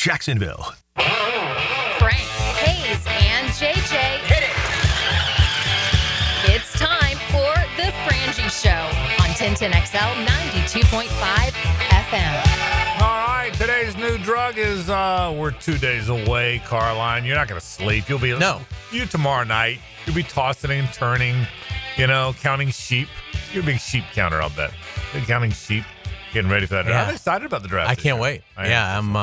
Jacksonville. Frank, Hays, and JJ. Hit it. It's time for the Frangie Show on 1010XL 92.5 FM. All right, today's new drug is we're 2 days away, Carlyon. You're not going to sleep. You tomorrow night. You'll be tossing and turning, counting sheep. You're a big sheep counter, I'll bet. Big counting sheep. Getting ready for that draft. I'm excited about the draft. I can't wait. I'm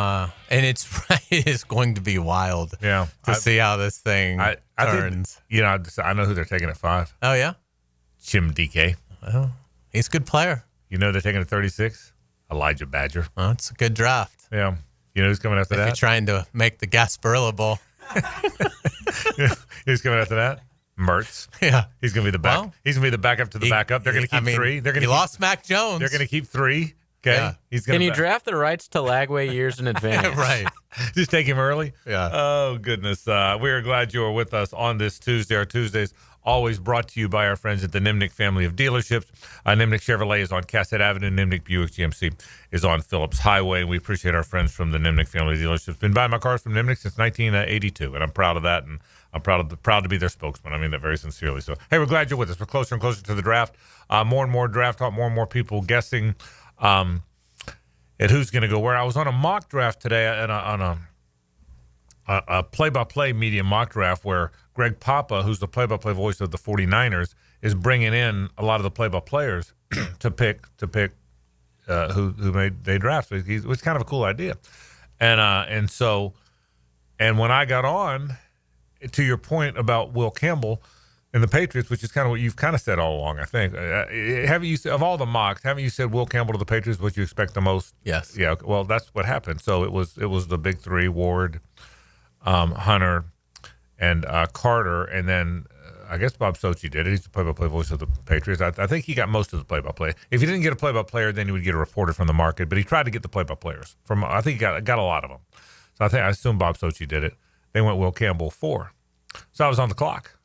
and it is going to be wild. Yeah, to see how this thing turns. I think, I know who they're taking at 5. Oh yeah, Jim DK. Oh, he's a good player. They're taking at 36. Elijah Badger. Oh, it's a good draft. Yeah. Who's coming after that? If you're trying to make the Gasparilla Bowl. Who's coming after that? Mertz. Yeah. He's going to be the back. Well, he's going to be the backup to the backup. They're going to keep 3. They're going to lost Mac Jones. They're going to keep 3. Okay. Yeah. Can you draft the rights to Lagway years in advance? Right. Just take him early? Yeah. Oh, goodness. We are glad you are with us on this Tuesday. Our Tuesdays always brought to you by our friends at the Nimnick family of dealerships. Nimnick Chevrolet is on Cassett Avenue. Nimnick Buick GMC is on Phillips Highway. And we appreciate our friends from the Nimnick family of dealerships. Been buying my cars from Nimnick since 1982, and I'm proud of that. And I'm proud to be their spokesman. I mean that very sincerely. So, hey, we're glad you're with us. We're closer and closer to the draft. More and more draft talk, more and more people guessing at who's going to go where. I was on a mock draft today on a play-by-play media mock draft where Greg Papa, who's the play-by-play voice of the 49ers, is bringing in a lot of the play-by-players to pick who they draft. So it was kind of a cool idea. And when I got on, to your point about Will Campbell and the Patriots, which is kind of what you've kind of said all along, I think. Haven't you, of all the mocks, haven't you said Will Campbell to the Patriots what you expect the most? Yes. Yeah. Well, that's what happened. So it was the big 3: Ward, Hunter, and Carter, and then I guess Bob Sochi did it. He's the play-by-play voice of the Patriots. I think he got most of the play-by-play. If he didn't get a play-by-player, then he would get a reporter from the market. But he tried to get the play-by-players from. I think he got a lot of them. So I assume Bob Sochi did it. They went Will Campbell 4. So I was on the clock.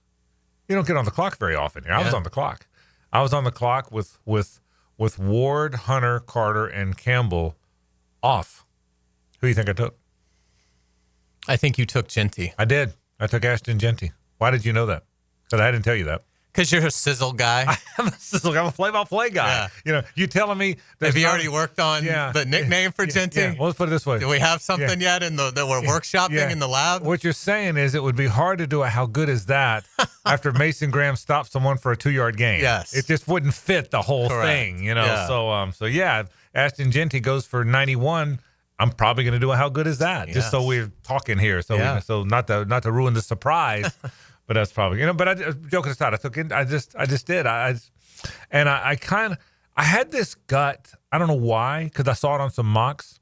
You don't get on the clock very often here. I was on the clock. I was on the clock with Ward, Hunter, Carter, and Campbell off. Who do you think I took? I think you took Genty. I did. I took Ashton Genty. Why did you know that? Because I didn't tell you that. Because you're a sizzle guy. I'm a play-by-play guy. Yeah. You telling me. Have you already worked on the nickname for Genty? Yeah. Well, let's put it this way. Do we have something yet that we're workshopping in the lab? What you're saying is it would be hard to do a how good is that after Mason Graham stopped someone for a 2-yard gain. Yes. It just wouldn't fit the whole thing, Yeah. So Ashton Genty goes for 91. I'm probably going to do a how good is that? Just so we're talking here. So so not to ruin the surprise. But that's probably, but joking aside, I took it. I just did. I had this gut. I don't know why, because I saw it on some mocks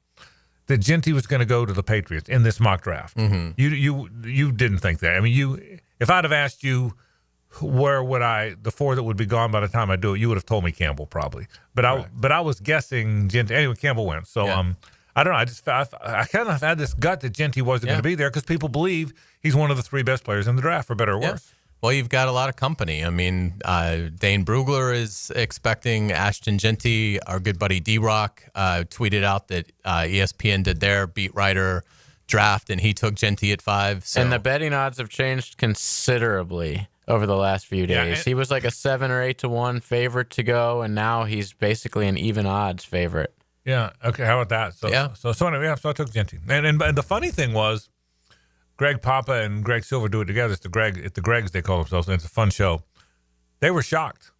that Genty was going to go to the Patriots in this mock draft. Mm-hmm. You didn't think that. I mean, if I'd have asked you where would the 4 that would be gone by the time I do it, you would have told me Campbell probably. But I was guessing Genty. Anyway, Campbell went. So I don't know. I kind of had this gut that Genty wasn't going to be there because people believe he's one of the 3 best players in the draft, for better or worse. Well, you've got a lot of company. I mean, Dane Brugler is expecting Ashton Genty. Our good buddy D-Rock tweeted out that ESPN did their beat writer draft, and he took Genty at 5. So. And the betting odds have changed considerably over the last few days. He was like a 7 or 8 to 1 favorite to go, and now he's basically an even odds favorite. Yeah. Okay. How about that? So anyway, so I took Genty, and the funny thing was, Greg Papa and Greg Silver do it together. It's the Gregs they call themselves, and it's a fun show. They were shocked.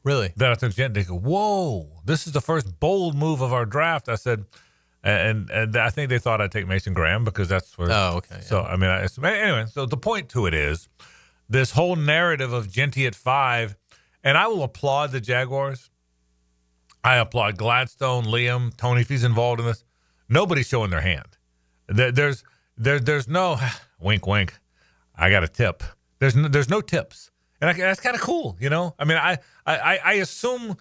Really? That I took Genty. They go, "Whoa, this is the first bold move of our draft." I said, and I think they thought I'd take Mason Graham because that's where. Oh, okay. So I mean, anyway. So the point to it is, this whole narrative of Genty at 5, and I will applaud the Jaguars. I applaud Gladstone, Liam, Tony, if he's involved in this. Nobody's showing their hand. There's no wink, wink. I got a tip. There's no tips, and that's kind of cool, I mean, I assume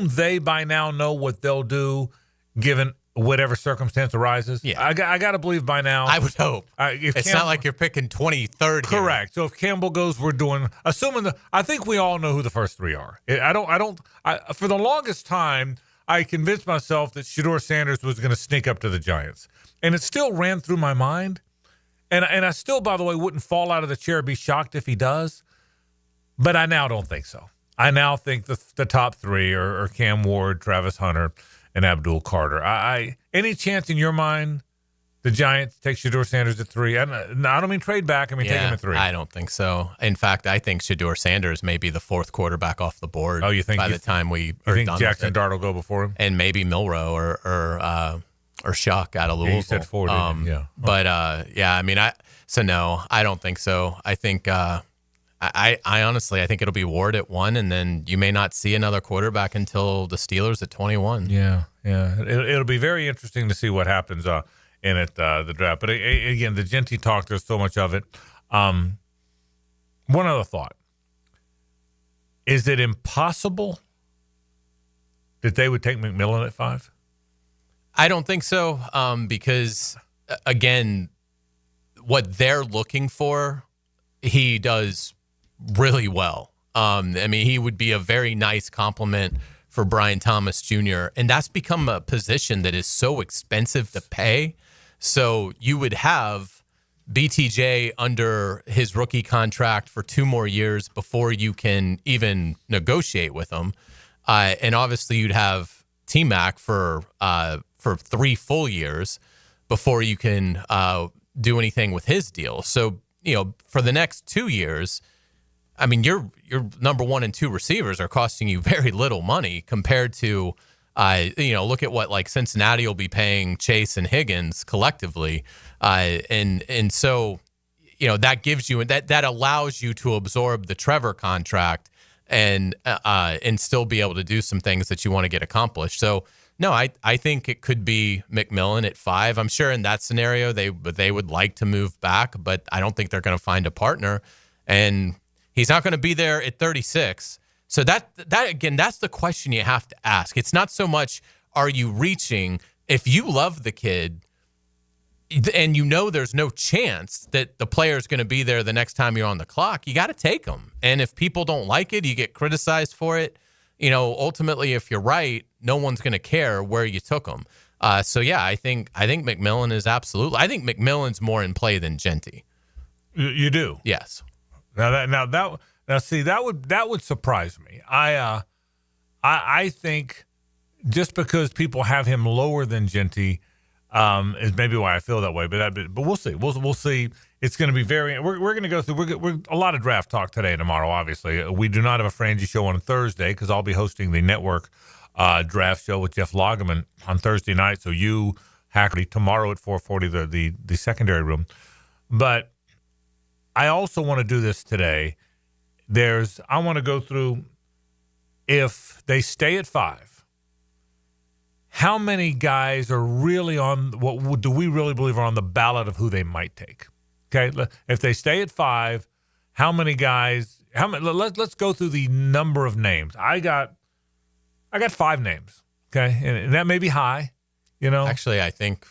they by now know what they'll do, given whatever circumstance arises. Yeah, I got to believe by now. I would hope. It's not like you're picking 23rd. Correct. So if Campbell goes, we're doing. Assuming I think we all know who the first 3 are. For the longest time, I convinced myself that Shedeur Sanders was going to sneak up to the Giants. And it still ran through my mind. And I still, by the way, wouldn't fall out of the chair, be shocked if he does. But I now don't think so. I now think the top three are Cam Ward, Travis Hunter, and Abdul Carter. Any chance in your mind the Giants take Shedeur Sanders at 3? I don't mean trade back. I mean take him at 3. I don't think so. In fact, I think Shedeur Sanders may be the 4th quarterback off the board. Oh, you think by the time we are think done Jackson with it. Dart will go before him? And maybe Milroe or Shuck out of Louisville. Yeah, you said 4, didn't you? Yeah. But no, I don't think so. I think I honestly, I think it'll be Ward at 1, and then you may not see another quarterback until the Steelers at 21. Yeah. It'll be very interesting to see what happens in the draft. But again, the Genty talk, there's so much of it. One other thought. Is it impossible that they would take McMillan at 5? I don't think so, because, again, what they're looking for, he does really well. He would be a very nice compliment for Brian Thomas Jr., and that's become a position that is so expensive to pay. So you would have BTJ under his rookie contract for 2 more years before you can even negotiate with him. And obviously you'd have T-Mac for 3 full years before you can do anything with his deal. So, for the next 2 years, your number 1 and 2 receivers are costing you very little money compared to, look at what like Cincinnati will be paying Chase and Higgins collectively. And so, that gives you, that allows you to absorb the Trevor contract and still be able to do some things that you want to get accomplished. So, no, I think it could be McMillan at 5. I'm sure in that scenario they would like to move back, but I don't think they're going to find a partner. And he's not going to be there at 36. So that again, that's the question you have to ask. It's not so much are you reaching. If you love the kid and there's no chance that the player is going to be there the next time you're on the clock, you got to take him. And if people don't like it, you get criticized for it. Ultimately, if you're right, no one's going to care where you took him. I think McMillan is absolutely. I think McMillan's more in play than Genty. You do? Yes. Now see that would surprise me. I think just because people have him lower than Genty is maybe why I feel that way. But we'll see. We'll see. It's going to be very. We're going to go through. We're a lot of draft talk today and tomorrow. Obviously, we do not have a Frangie show on Thursday because I'll be hosting the network draft show with Jeff Lageman on Thursday night. So you Hackerty tomorrow at 4:40 the secondary room. But I also want to do this today. I want to go through if they stay at 5. How many guys are really on? What do we really believe are on the ballot of who they might take? Okay, if they stay at 5, how many guys? Let's go through the number of names. I got 5 names. Okay, and that may be high. Actually, I think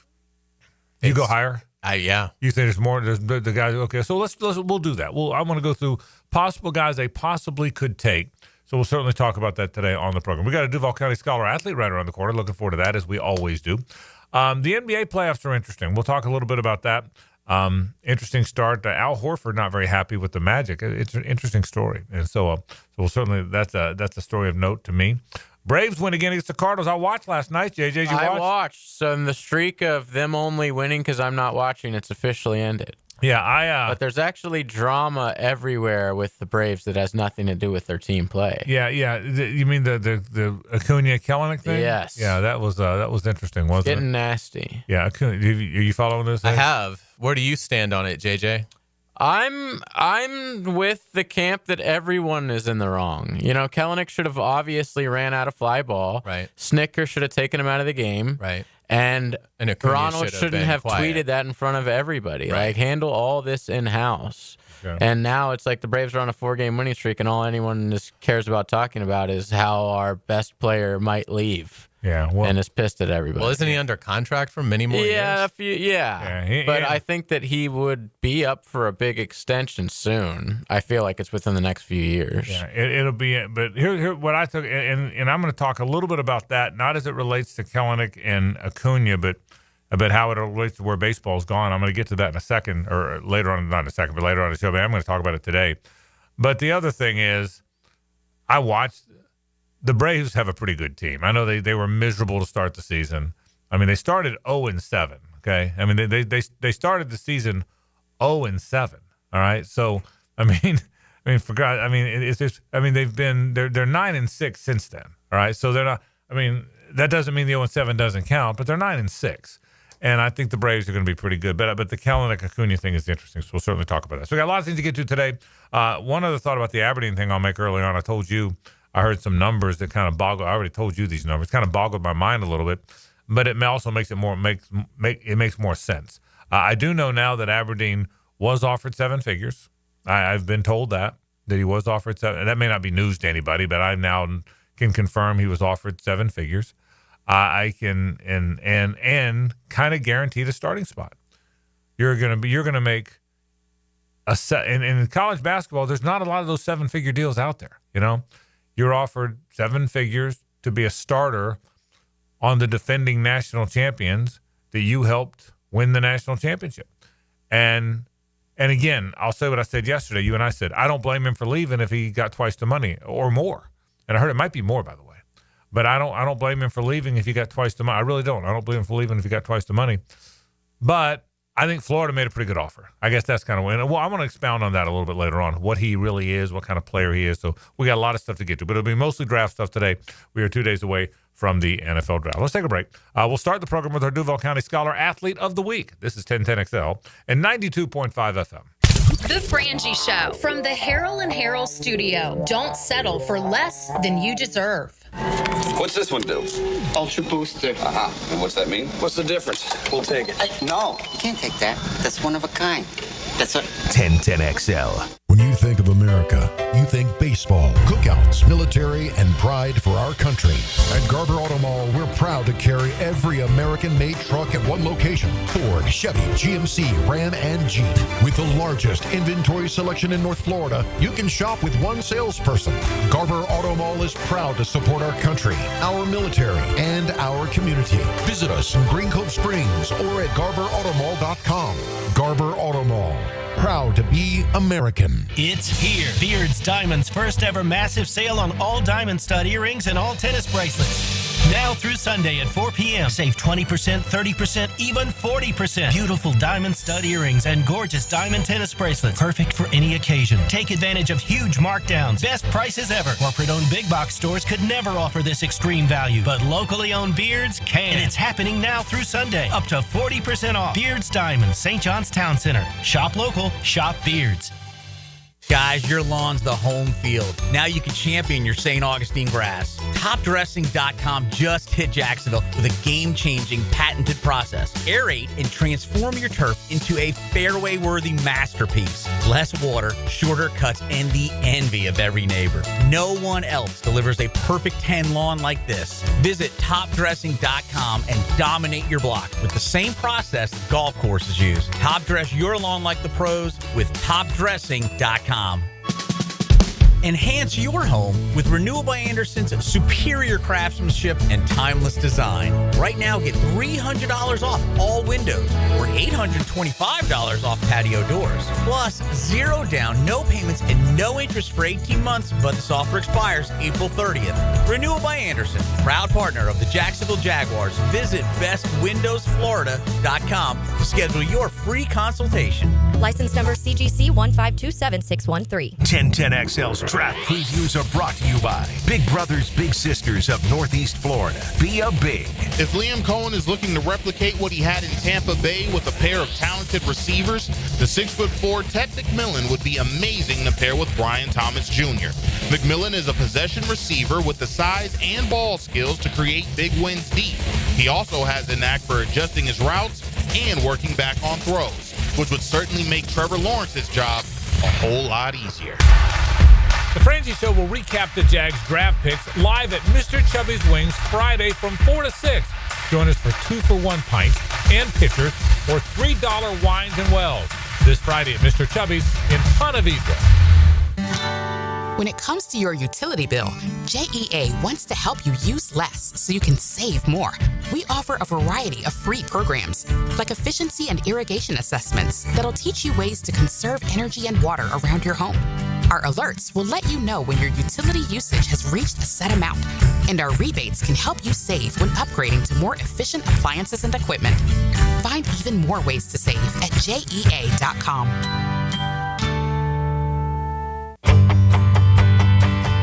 you go higher. Yeah. You think there's more? There's the guys. Okay, so we'll do that. I want to go through possible guys they possibly could take. So we'll certainly talk about that today on the program. We got a Duval County Scholar athlete right around the corner. Looking forward to that, as we always do. The NBA playoffs are interesting. We'll talk a little bit about that. Interesting start. Al Horford not very happy with the Magic. It's an interesting story, and so we'll certainly that's a story of note to me. Braves win again against the Cardinals. I watched last night. JJ, did you watch? I watched. So in the streak of them only winning because I'm not watching, it's officially ended. Yeah, but there's actually drama everywhere with the Braves that has nothing to do with their team play. Yeah. You mean the Acuna Kellenic thing? Yes. Yeah, that was interesting, wasn't it? Getting nasty. Yeah, Acuna, are you following this? I have. Where do you stand on it, JJ? I'm with the camp that everyone is in the wrong. Kellenic should have obviously ran out of fly ball. Right. Snicker should have taken him out of the game. Right. And Ronald shouldn't have tweeted that in front of everybody. Right. Like, handle all this in-house. Yeah. And now it's like the Braves are on a 4-game winning streak, and all anyone just cares about talking about is how our best player might leave. Yeah, well, and is pissed at everybody. Well, isn't he under contract for many more years? But I think that he would be up for a big extension soon. I feel like it's within the next few years. Yeah, it'll be. But here what I took, and I'm going to talk a little bit about that, not as it relates to Kellenick and Acuna, but about how it relates to where baseball's gone. I'm going to get to that in a second, or later on, not in a second, but later on in the show. But I'm going to talk about it today. But the other thing is, I watched. The Braves have a pretty good team. I know they were miserable to start the season. I mean, they started 0-7. Okay, I mean they started the season 0-7. All right, so for God, it's just they've been they're 9-6 since then. All right, so they're not. I mean, that doesn't mean the 0-7 doesn't count, but they're 9-6. And I think the Braves are going to be pretty good. But the Kellenick Acuna thing is interesting, so we'll certainly talk about that. So we got a lot of things to get to today. One other thought about the Aberdeen thing I'll make early on. I told you I heard some numbers that kind of boggled. I already told you these numbers. Kind of boggled my mind a little bit, but it also makes it makes more sense. I do know now that Aberdeen was offered 7 figures. I've been told that he was offered 7. And that may not be news to anybody, but I now can confirm he was offered 7 figures. I can and kind of guaranteed a starting spot. You're gonna make a set. And in college basketball, there's not a lot of those 7-figure deals out there. You know, you're offered 7 figures to be a starter on the defending national champions that you helped win the national championship. And again, I'll say what I said yesterday. You and I said I don't blame him for leaving if he got twice the money or more. And I heard it might be more, by the way. But I don't blame him for leaving if he got twice the money. I really don't. I don't blame him for leaving if he got twice the money. But I think Florida made a pretty good offer. I guess that's kind of when. Well, I want to expound on that a little bit later on, what he really is, what kind of player he is. So we got a lot of stuff to get to, but it'll be mostly draft stuff today. We are 2 days away from the NFL draft. Let's take a break. We'll start the program with our Duval County Scholar Athlete of the Week. This is 1010XL and 92.5 FM. The Frangie Show from the Harrell and Harrell studio. Don't settle for less than you deserve. What's this one do? Ultra booster. Uh-huh. And what's that mean? What's the difference? We'll take it. No, you can't take that. That's one of a kind. That's a 1010XL. When you think of America, you think baseball, cookouts, military, and pride for our country. At Garber Auto Mall, we're proud to carry every American-made truck at one location. Ford, Chevy, GMC, Ram, and Jeep. With the largest inventory selection in North Florida, you can shop with one salesperson. Garber Auto Mall is proud to support our country, our military, and our community. Visit us in Green Cove Springs or at GarberAutomall.com. Garber Auto Mall. Proud to be American. It's here. Beard's Diamonds' first ever massive sale on all diamond stud earrings and all tennis bracelets. Now through Sunday at 4 p.m. Save 20%, 30%, even 40%. Beautiful diamond stud earrings and gorgeous diamond tennis bracelets. Perfect for any occasion. Take advantage of huge markdowns. Best prices ever. Corporate-owned big box stores could never offer this extreme value, but locally owned Beards can. And it's happening now through Sunday. Up to 40% off. Beards Diamonds, St. John's Town Center. Shop local. Shop Beards. Guys, your lawn's the home field. Now you can champion your St. Augustine grass. TopDressing.com just hit Jacksonville with a game-changing patented process. Aerate and transform your turf into a fairway-worthy masterpiece. Less water, shorter cuts, and the envy of every neighbor. No one else delivers a perfect 10 lawn like this. Visit TopDressing.com and dominate your block with the same process golf courses use. Top dress your lawn like the pros with TopDressing.com. Enhance your home with Renewal by Anderson's superior craftsmanship and timeless design. Right now, get $300 off all windows or $825 off patio doors. Plus, 0 down, no payments, and no interest for 18 months, but this offer expires April 30th. Renewal by Anderson, proud partner of the Jacksonville Jaguars. Visit bestwindowsflorida.com to schedule your free consultation. License number CGC 1527613. 1010XL's draft previews are brought to you by Big Brothers Big Sisters of Northeast Florida. Be a big. If Liam Cohen is looking to replicate what he had in Tampa Bay with a pair of talented receivers, the 6'4" Ted McMillan would be amazing to pair with Brian Thomas Jr. McMillan is a possession receiver with the size and ball skills to create big wins deep. He also has a knack for adjusting his routes and working back on throws, which would certainly make Trevor Lawrence's job a whole lot easier. The Frangie Show will recap the Jags draft picks live at Mr. Chubby's Wings Friday from 4 to 6. Join us for 2-for-1 pints and pitchers or $3 wines and wells this Friday at Mr. Chubby's in Ponte Vedra. When it comes to your utility bill, JEA wants to help you use less so you can save more. We offer a variety of free programs, like efficiency and irrigation assessments that'll teach you ways to conserve energy and water around your home. Our alerts will let you know when your utility usage has reached a set amount, and our rebates can help you save when upgrading to more efficient appliances and equipment. Find even more ways to save at JEA.com.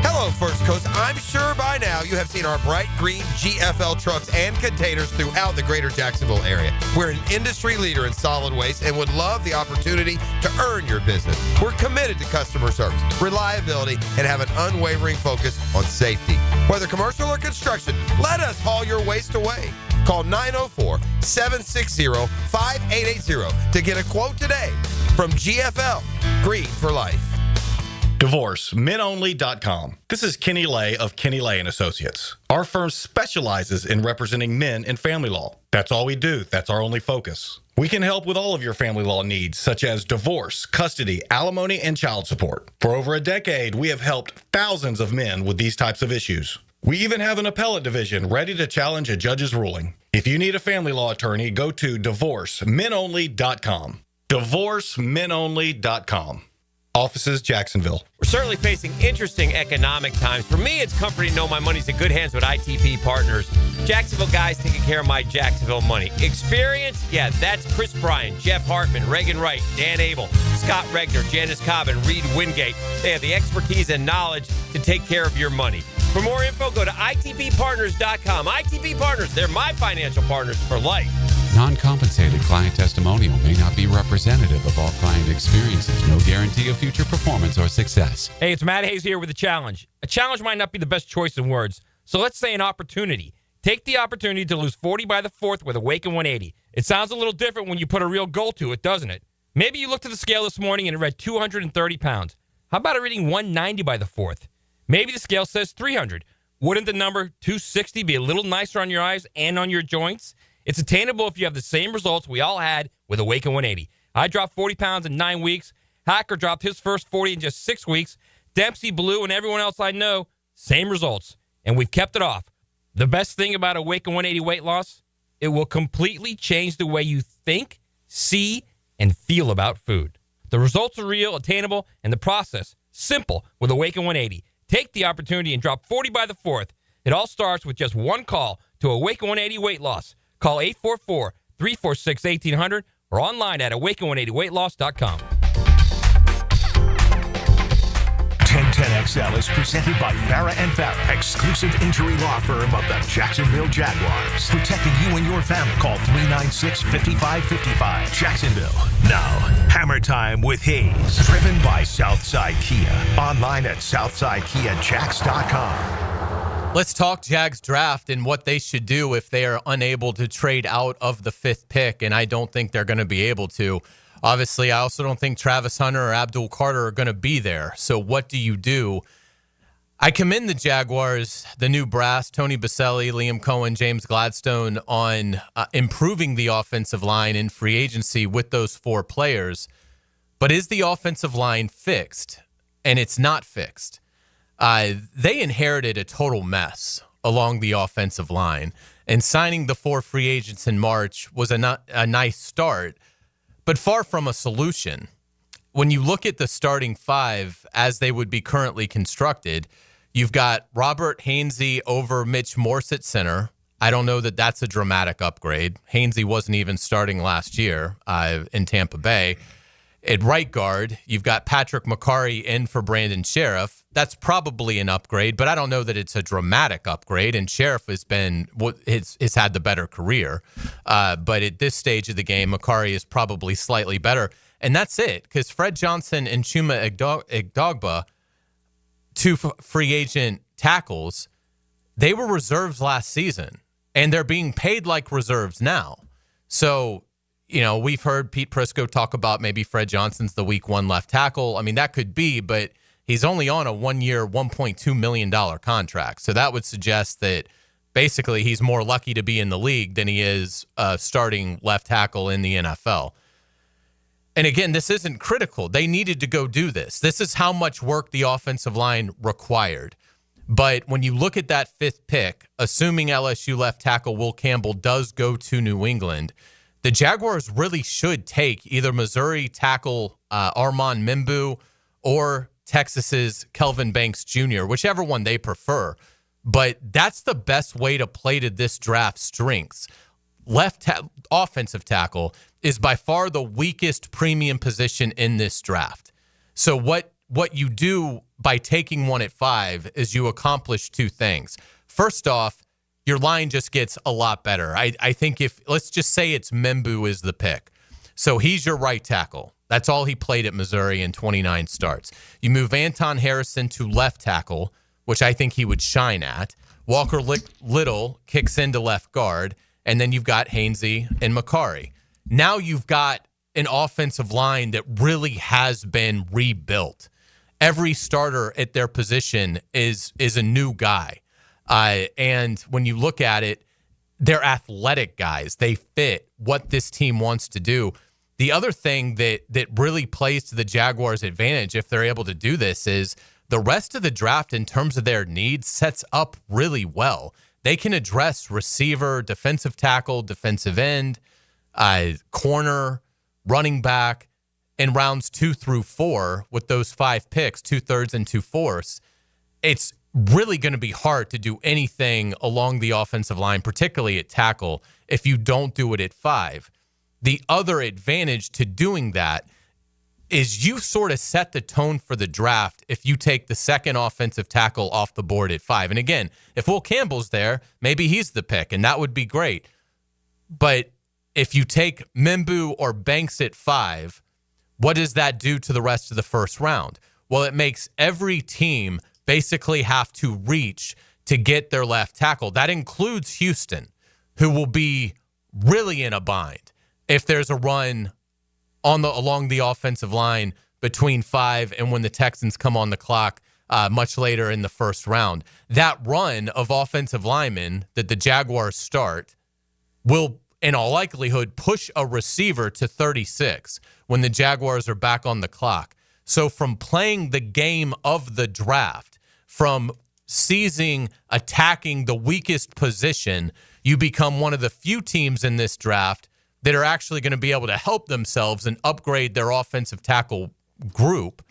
Hello, First Coast. I'm sure by now you have seen our bright green GFL trucks and containers throughout the greater Jacksonville area. We're an industry leader in solid waste and would love the opportunity to earn your business. We're committed to customer service, reliability, and have an unwavering focus on safety. Whether commercial or construction, let us haul your waste away. Call 904-760-5880 to get a quote today from GFL, Green for Life. DivorceMenOnly.com. This is Kenny Lay of Kenny Lay & Associates. Our firm specializes in representing men in family law. That's all we do. That's our only focus. We can help with all of your family law needs, such as divorce, custody, alimony, and child support. For over a decade, we have helped thousands of men with these types of issues. We even have an appellate division ready to challenge a judge's ruling. If you need a family law attorney, go to DivorceMenOnly.com. DivorceMenOnly.com. Offices, Jacksonville. We're certainly facing interesting economic times. For me, it's comforting to know my money's in good hands with ITP Partners. Jacksonville guys taking care of my Jacksonville money. Experience? Yeah, that's Chris Bryan, Jeff Hartman, Reagan Wright, Dan Abel, Scott Regner, Janice Cobb, and Reed Wingate. They have the expertise and knowledge to take care of your money. For more info, go to ITPPartners.com. ITP Partners, they're my financial partners for life. Non-compensated client testimonial may not be representative of all client experiences. No guarantee of future performance or success. Hey, it's Matt Hays here with a challenge. A challenge might not be the best choice in words, so let's say an opportunity. Take the opportunity to lose 40 by the 4th with Awaken 180. It sounds a little different when you put a real goal to it, doesn't it? Maybe you looked at the scale this morning and it read 230 pounds. How about it reading 190 by the 4th? Maybe the scale says 300. Wouldn't the number 260 be a little nicer on your eyes and on your joints? It's attainable if you have the same results we all had with Awaken 180. I dropped 40 pounds in 9 weeks. Hacker dropped his first 40 in just 6 weeks. Dempsey, Blue, and everyone else I know, same results. And we've kept it off. The best thing about Awaken 180 weight loss, it will completely change the way you think, see, and feel about food. The results are real, attainable, and the process simple with Awaken 180. Take the opportunity and drop 40 by the 4th. It all starts with just one call to Awaken 180 weight loss. Call 844-346-1800 or online at awaken180weightloss.com. 1010XL is presented by Farah & Farah, exclusive injury law firm of the Jacksonville Jaguars. Protecting you and your family. Call 396-5555. Jacksonville. Now, Hammer Time with Hays. Driven by Southside Kia. Online at SouthsideKiaJacks.com. Let's talk Jags draft and what they should do if they are unable to trade out of the 5th pick, and I don't think they're going to be able to. Obviously, I also don't think Travis Hunter or Abdul Carter are going to be there. So what do you do? I commend the Jaguars, the new brass, Tony Baselli, Liam Cohen, James Gladstone, on improving the offensive line in free agency with those 4 players. But is the offensive line fixed? And it's not fixed. They inherited a total mess along the offensive line, and signing the 4 free agents in March was a nice start, but far from a solution. When you look at the starting 5 as they would be currently constructed, you've got Robert Hainsey over Mitch Morse at center. I don't know that that's a dramatic upgrade. Hainsey wasn't even starting last year in Tampa Bay. At right guard, you've got Patrick McCarry in for Brandon Sheriff. That's probably an upgrade, but I don't know that it's a dramatic upgrade. And Sheriff has had the better career. But at this stage of the game, McCarry is probably slightly better. And that's it, because Fred Johnson and Chuma Igdogba, 2 free agent tackles, they were reserves last season, and they're being paid like reserves now. So, you know, we've heard Pete Prisco talk about maybe Fred Johnson's the week 1 left tackle. I mean, that could be, but he's only on a 1-year, $1.2 million contract. So that would suggest that basically he's more lucky to be in the league than he is starting left tackle in the NFL. And again, this isn't critical. They needed to go do this. This is how much work the offensive line required. But when you look at that 5th pick, assuming LSU left tackle Will Campbell does go to New England, the Jaguars really should take either Missouri tackle Armand Membu or Texas's Kelvin Banks Jr., whichever one they prefer. But that's the best way to play to this draft strengths. Offensive tackle is by far the weakest premium position in this draft. So what you do by taking one at 5 is you accomplish 2 things. First off, your line just gets a lot better. I think let's just say it's Membu is the pick. So he's your right tackle. That's all he played at Missouri in 29 starts. You move Anton Harrison to left tackle, which I think he would shine at. Walker Little kicks into left guard, and then you've got Hainsey and Macari. Now you've got an offensive line that really has been rebuilt. Every starter at their position is a new guy. And when you look at it, they're athletic guys. They fit what this team wants to do. The other thing that really plays to the Jaguars' advantage if they're able to do this is the rest of the draft in terms of their needs sets up really well. They can address receiver, defensive tackle, defensive end, corner, running back in rounds 2 through 4 with those 5 picks, 2/3 and 2/4. It's really going to be hard to do anything along the offensive line, particularly at tackle, if you don't do it at 5. The other advantage to doing that is you sort of set the tone for the draft if you take the second offensive tackle off the board at 5. And again, if Will Campbell's there, maybe he's the pick, and that would be great. But if you take Membu or Banks at 5, what does that do to the rest of the first round? Well, it makes every team basically have to reach to get their left tackle. That includes Houston, who will be really in a bind if there's a run along the offensive line between 5 and when the Texans come on the clock much later in the first round. That run of offensive linemen that the Jaguars start will, in all likelihood, push a receiver to 36 when the Jaguars are back on the clock. So from playing the game of the draft, from attacking the weakest position, you become one of the few teams in this draft that are actually going to be able to help themselves and upgrade their offensive tackle group.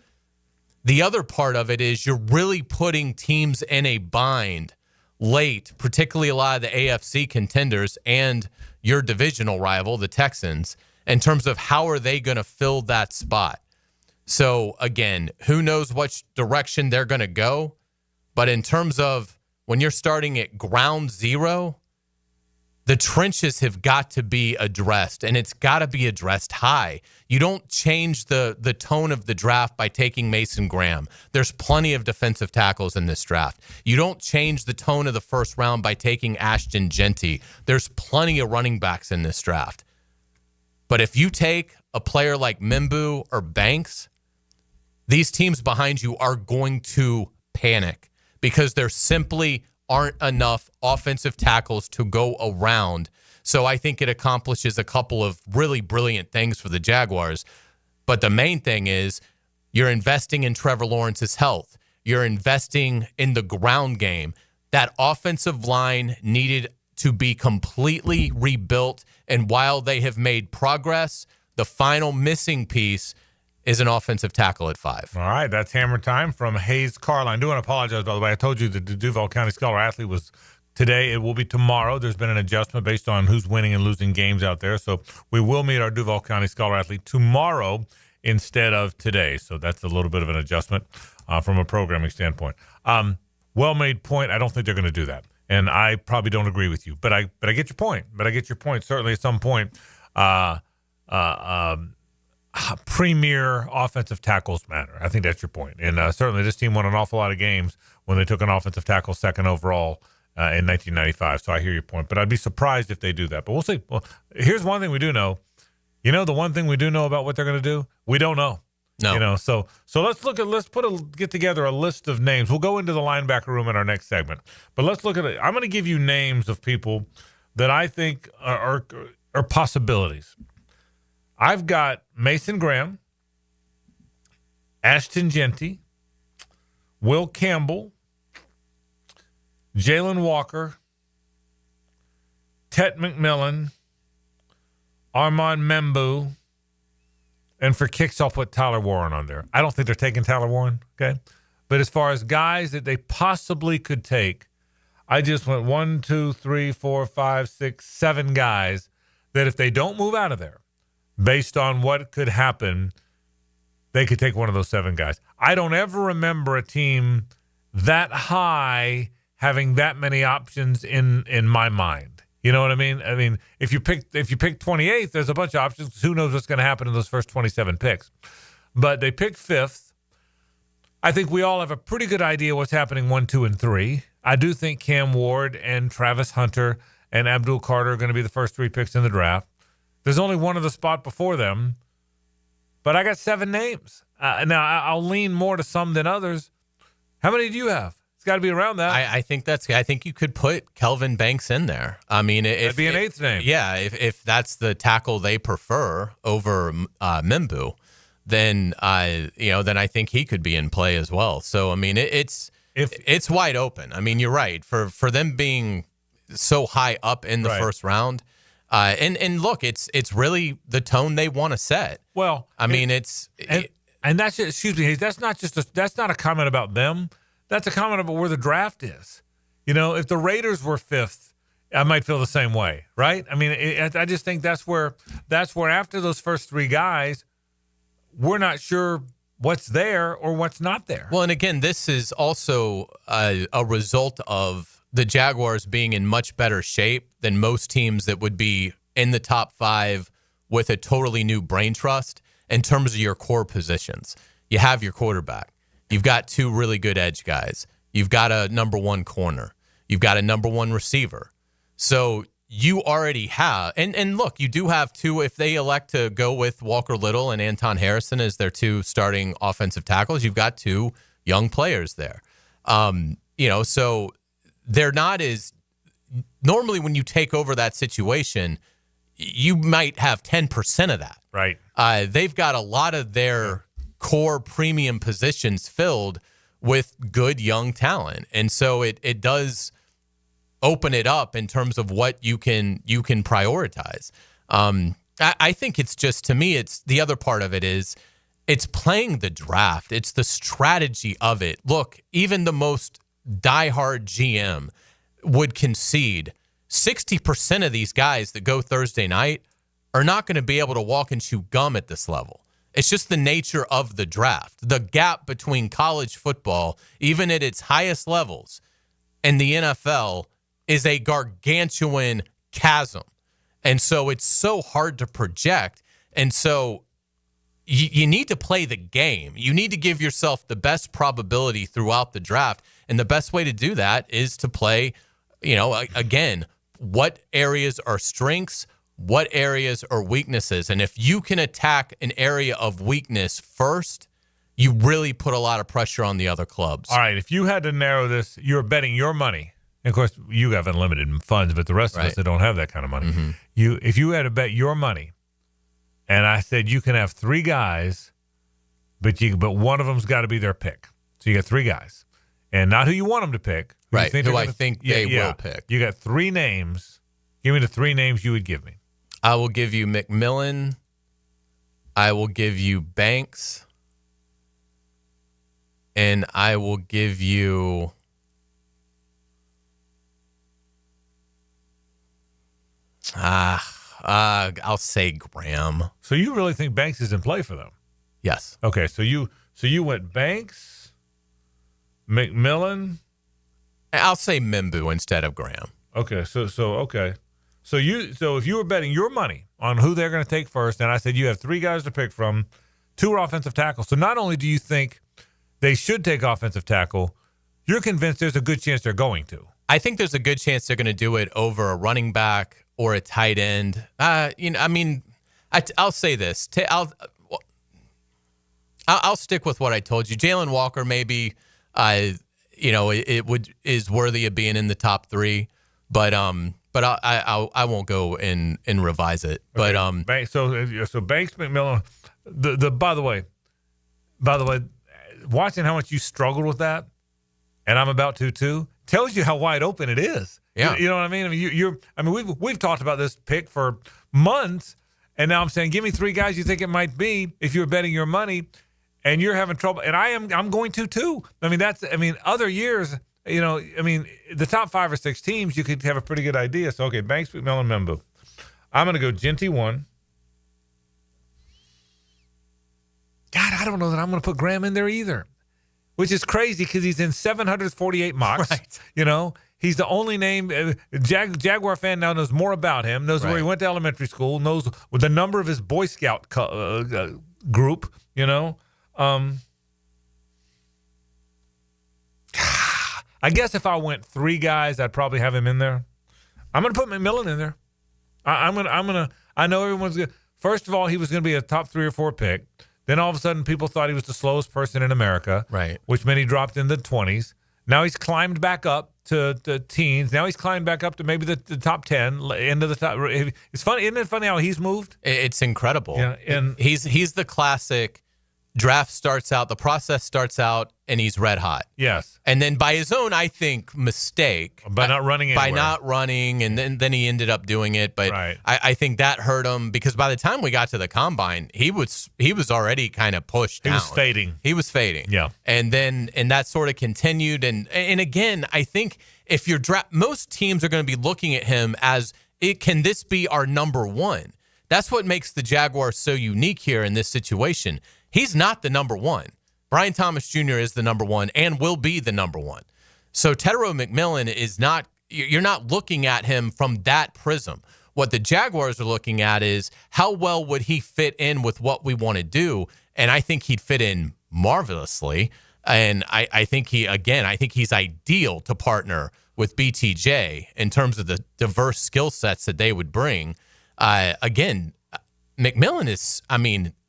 The other part of it is you're really putting teams in a bind late, particularly a lot of the AFC contenders and your divisional rival, the Texans, in terms of how are they going to fill that spot. So, again, who knows which direction they're going to go, but in terms of when you're starting at ground zero, the trenches have got to be addressed, and it's got to be addressed high. You don't change the tone of the draft by taking Mason Graham. There's plenty of defensive tackles in this draft. You don't change the tone of the first round by taking Ashton Genty. There's plenty of running backs in this draft. But if you take a player like Membu or Banks, these teams behind you are going to panic because there simply aren't enough offensive tackles to go around. So I think it accomplishes a couple of really brilliant things for the Jaguars. But the main thing is you're investing in Trevor Lawrence's health. You're investing in the ground game. That offensive line needed to be completely rebuilt. And while they have made progress, the final missing piece is an offensive tackle at 5. All right, that's Hammer Time from Hays Carlyon. I do want to apologize, by the way. I told you that the Duval County Scholar Athlete was today. It will be tomorrow. There's been an adjustment based on who's winning and losing games out there. So we will meet our Duval County Scholar Athlete tomorrow instead of today. So that's a little bit of an adjustment from a programming standpoint. Well-made point. I don't think they're going to do that. And I probably don't agree with you. But I get your point. Certainly at some point, premier offensive tackles matter. I think that's your point. And certainly this team won an awful lot of games when they took an offensive tackle second overall in 1995. So I hear your point. But I'd be surprised if they do that. But we'll see. Well, here's one thing we do know. You know, the one thing we do know about what they're going to do? We don't know. No. So let's get together a list of names. We'll go into the linebacker room in our next segment. But let's look at it. I'm going to give you names of people that I think are possibilities. I've got Mason Graham, Ashton Genty, Will Campbell, Jalen Walker, Tet McMillan, Armand Membu, and for kicks, I'll put Tyler Warren on there. I don't think they're taking Tyler Warren, okay? But as far as guys that they possibly could take, I just went 1, 2, 3, 4, 5, 6, 7 guys that if they don't move out of there, based on what could happen, they could take one of those 7 guys. I don't ever remember a team that high having that many options in my mind. You know what I mean? I mean, if you pick 28th, there's a bunch of options. Who knows what's going to happen in those first 27 picks? But they picked 5th. I think we all have a pretty good idea what's happening 1, 2, and 3. I do think Cam Ward and Travis Hunter and Abdul Carter are going to be the first 3 picks in the draft. There's only one of the spot before them, but I got 7 names. Now, I'll lean more to some than others. How many do you have? It's got to be around that. I think you could put Kelvin Banks in there. I mean, that'd be an 8th name. Yeah, if that's the tackle they prefer over Membu, then I think he could be in play as well. So I mean, it's wide open. I mean, you're right for them being so high up in the first round. And look, it's really the tone they want to set. Well, I mean, and that's just, excuse me, that's not a comment about them. That's a comment about where the draft is. You know, if the Raiders were 5th, I might feel the same way, right? I mean, I just think that's where after those first 3 guys, we're not sure what's there or what's not there. Well, and again, this is also a result of the Jaguars being in much better shape than most teams that would be in the top 5 with a totally new brain trust in terms of your core positions. You have your quarterback. You've got 2 really good edge guys. You've got a number 1 corner. You've got a number 1 receiver. So you already have, and look, you do have 2, if they elect to go with Walker Little and Anton Harrison as their 2 starting offensive tackles, you've got 2 young players there. So they're not as, normally when you take over that situation, you might have 10% of that. Right. They've got a lot of their core premium positions filled with good young talent. And so it does open it up in terms of what you can prioritize. I think it's just, to me, it's the other part of it is it's playing the draft. It's the strategy of it. Look, even the most diehard GM would concede 60% of these guys that go Thursday night are not going to be able to walk and chew gum at this level. It's just the nature of the draft. The gap between college football, even at its highest levels, and the NFL is a gargantuan chasm. And so it's so hard to project. And so you need to play the game. You need to give yourself the best probability throughout the draft. And the best way to do that is to play, again, what areas are strengths, what areas are weaknesses. And if you can attack an area of weakness first, you really put a lot of pressure on the other clubs. All right, if you had to narrow this, you're betting your money. And of course, you have unlimited funds, but the rest of us that don't have that kind of money. Mm-hmm. If you had to bet your money, and I said you can have 3 guys, but one of them's got to be their pick. So you got 3 guys. And not who you want them to pick. Right, who I think they will pick. You got 3 names. Give me the 3 names you would give me. I will give you McMillan. I will give you Banks. And I will give you... I'll say Graham. So you really think Banks is in play for them? Yes. Okay, so you went Banks, McMillan. I'll say Membu instead of Graham. Okay, so if you were betting your money on who they're going to take first, and I said you have 3 guys to pick from, 2 are offensive tackles. So not only do you think they should take offensive tackle, you're convinced there's a good chance they're going to. I think there's a good chance they're going to do it over a running back or a tight end. I'll say this. I'll stick with what I told you. Jalen Walker maybe, is worthy of being in the top 3, but I won't go and revise it. Okay. But so Banks, McMillan. By the way, watching how much you struggled with that, and I'm about to too, tells you how wide open it is. Yeah, you know what I mean. I mean, we've talked about this pick for months, and now I'm saying, give me 3 guys you think it might be if you're betting your money, and you're having trouble. And I'm going to too. I mean, other years, the top 5 or 6 teams, you could have a pretty good idea. So okay, Banks, McMillan, Membu. I'm going to go Genty 1. God, I don't know that I'm going to put Graham in there either, which is crazy because he's in 748 mocks. Right. He's the only name. Jaguar fan now knows more about him, knows where he went to elementary school, knows the number of his Boy Scout group, I guess if I went 3 guys, I'd probably have him in there. I'm going to put McMillan in there. I know everyone's good. First of all, he was going to be a top 3 or 4 pick. Then all of a sudden, people thought he was the slowest person in America, right? Which meant he dropped in the 20s. Now he's climbed back up to the teens. Now he's climbed back up to maybe the top 10, into the top. It's funny, isn't it funny how he's moved? It's incredible. Yeah, and he's the classic. Draft starts out, the process starts out, and he's red hot. Yes. And then by his own, I think, mistake. By not running anywhere. By not running, and then he ended up doing it. But I think that hurt him because by the time we got to the combine, he was already kind of pushed down. He was fading. Yeah. And that sort of continued. And again, I think if you're most teams are going to be looking at him as, can this be our number 1? That's what makes the Jaguars so unique here in this situation. He's not the number 1. Brian Thomas Jr. is the number 1 and will be the number 1. So Tetairoa McMillan is not, you're not looking at him from that prism. What the Jaguars are looking at is how well would he fit in with what we want to do. And I think he'd fit in marvelously. And I think he's ideal to partner with BTJ in terms of the diverse skill sets that they would bring. Again, McMillan is,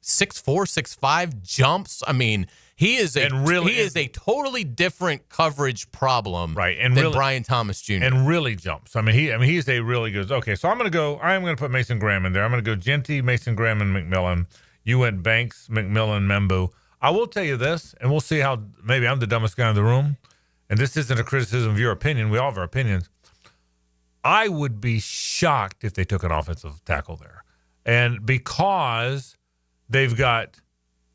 6'4", 6'5", jumps. He is a totally different coverage problem than Brian Thomas Jr. And really jumps. He's a really good. Okay, so I'm going to put Mason Graham in there. I'm going to go Genty, Mason Graham, and McMillan. You went Banks, McMillan, Membu. I will tell you this, and we'll see how maybe I'm the dumbest guy in the room, and this isn't a criticism of your opinion. We all have our opinions. I would be shocked if they took an offensive tackle there. And because they've got,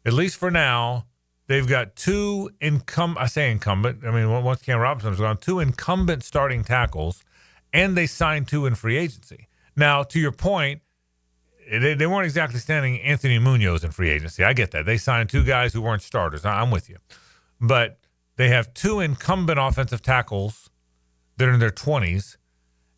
at least for now, they've got 2 incumbent. Once Cam Robinson's gone, 2 incumbent starting tackles, and they signed 2 in free agency. Now, to your point, they weren't exactly standing Anthony Munoz in free agency. I get that. They signed 2 guys who weren't starters. I'm with you. But they have 2 incumbent offensive tackles that are in their 20s,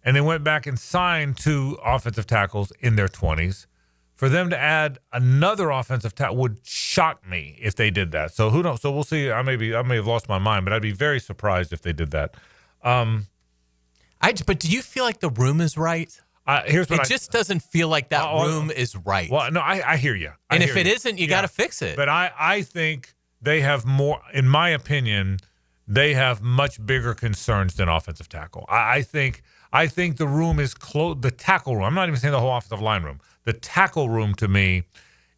and they went back and signed 2 offensive tackles in their 20s. For them to add another offensive tackle would shock me if they did that. So who knows? So we'll see. I may have lost my mind, but I'd be very surprised if they did that. But do you feel like the room is right? It just doesn't feel like that room is right. Well, no, I hear you. And if it isn't, you got to fix it. But I think they have more, in my opinion, they have much bigger concerns than offensive tackle. I think the room is close. The tackle room. I'm not even saying the whole offensive line room. The tackle room to me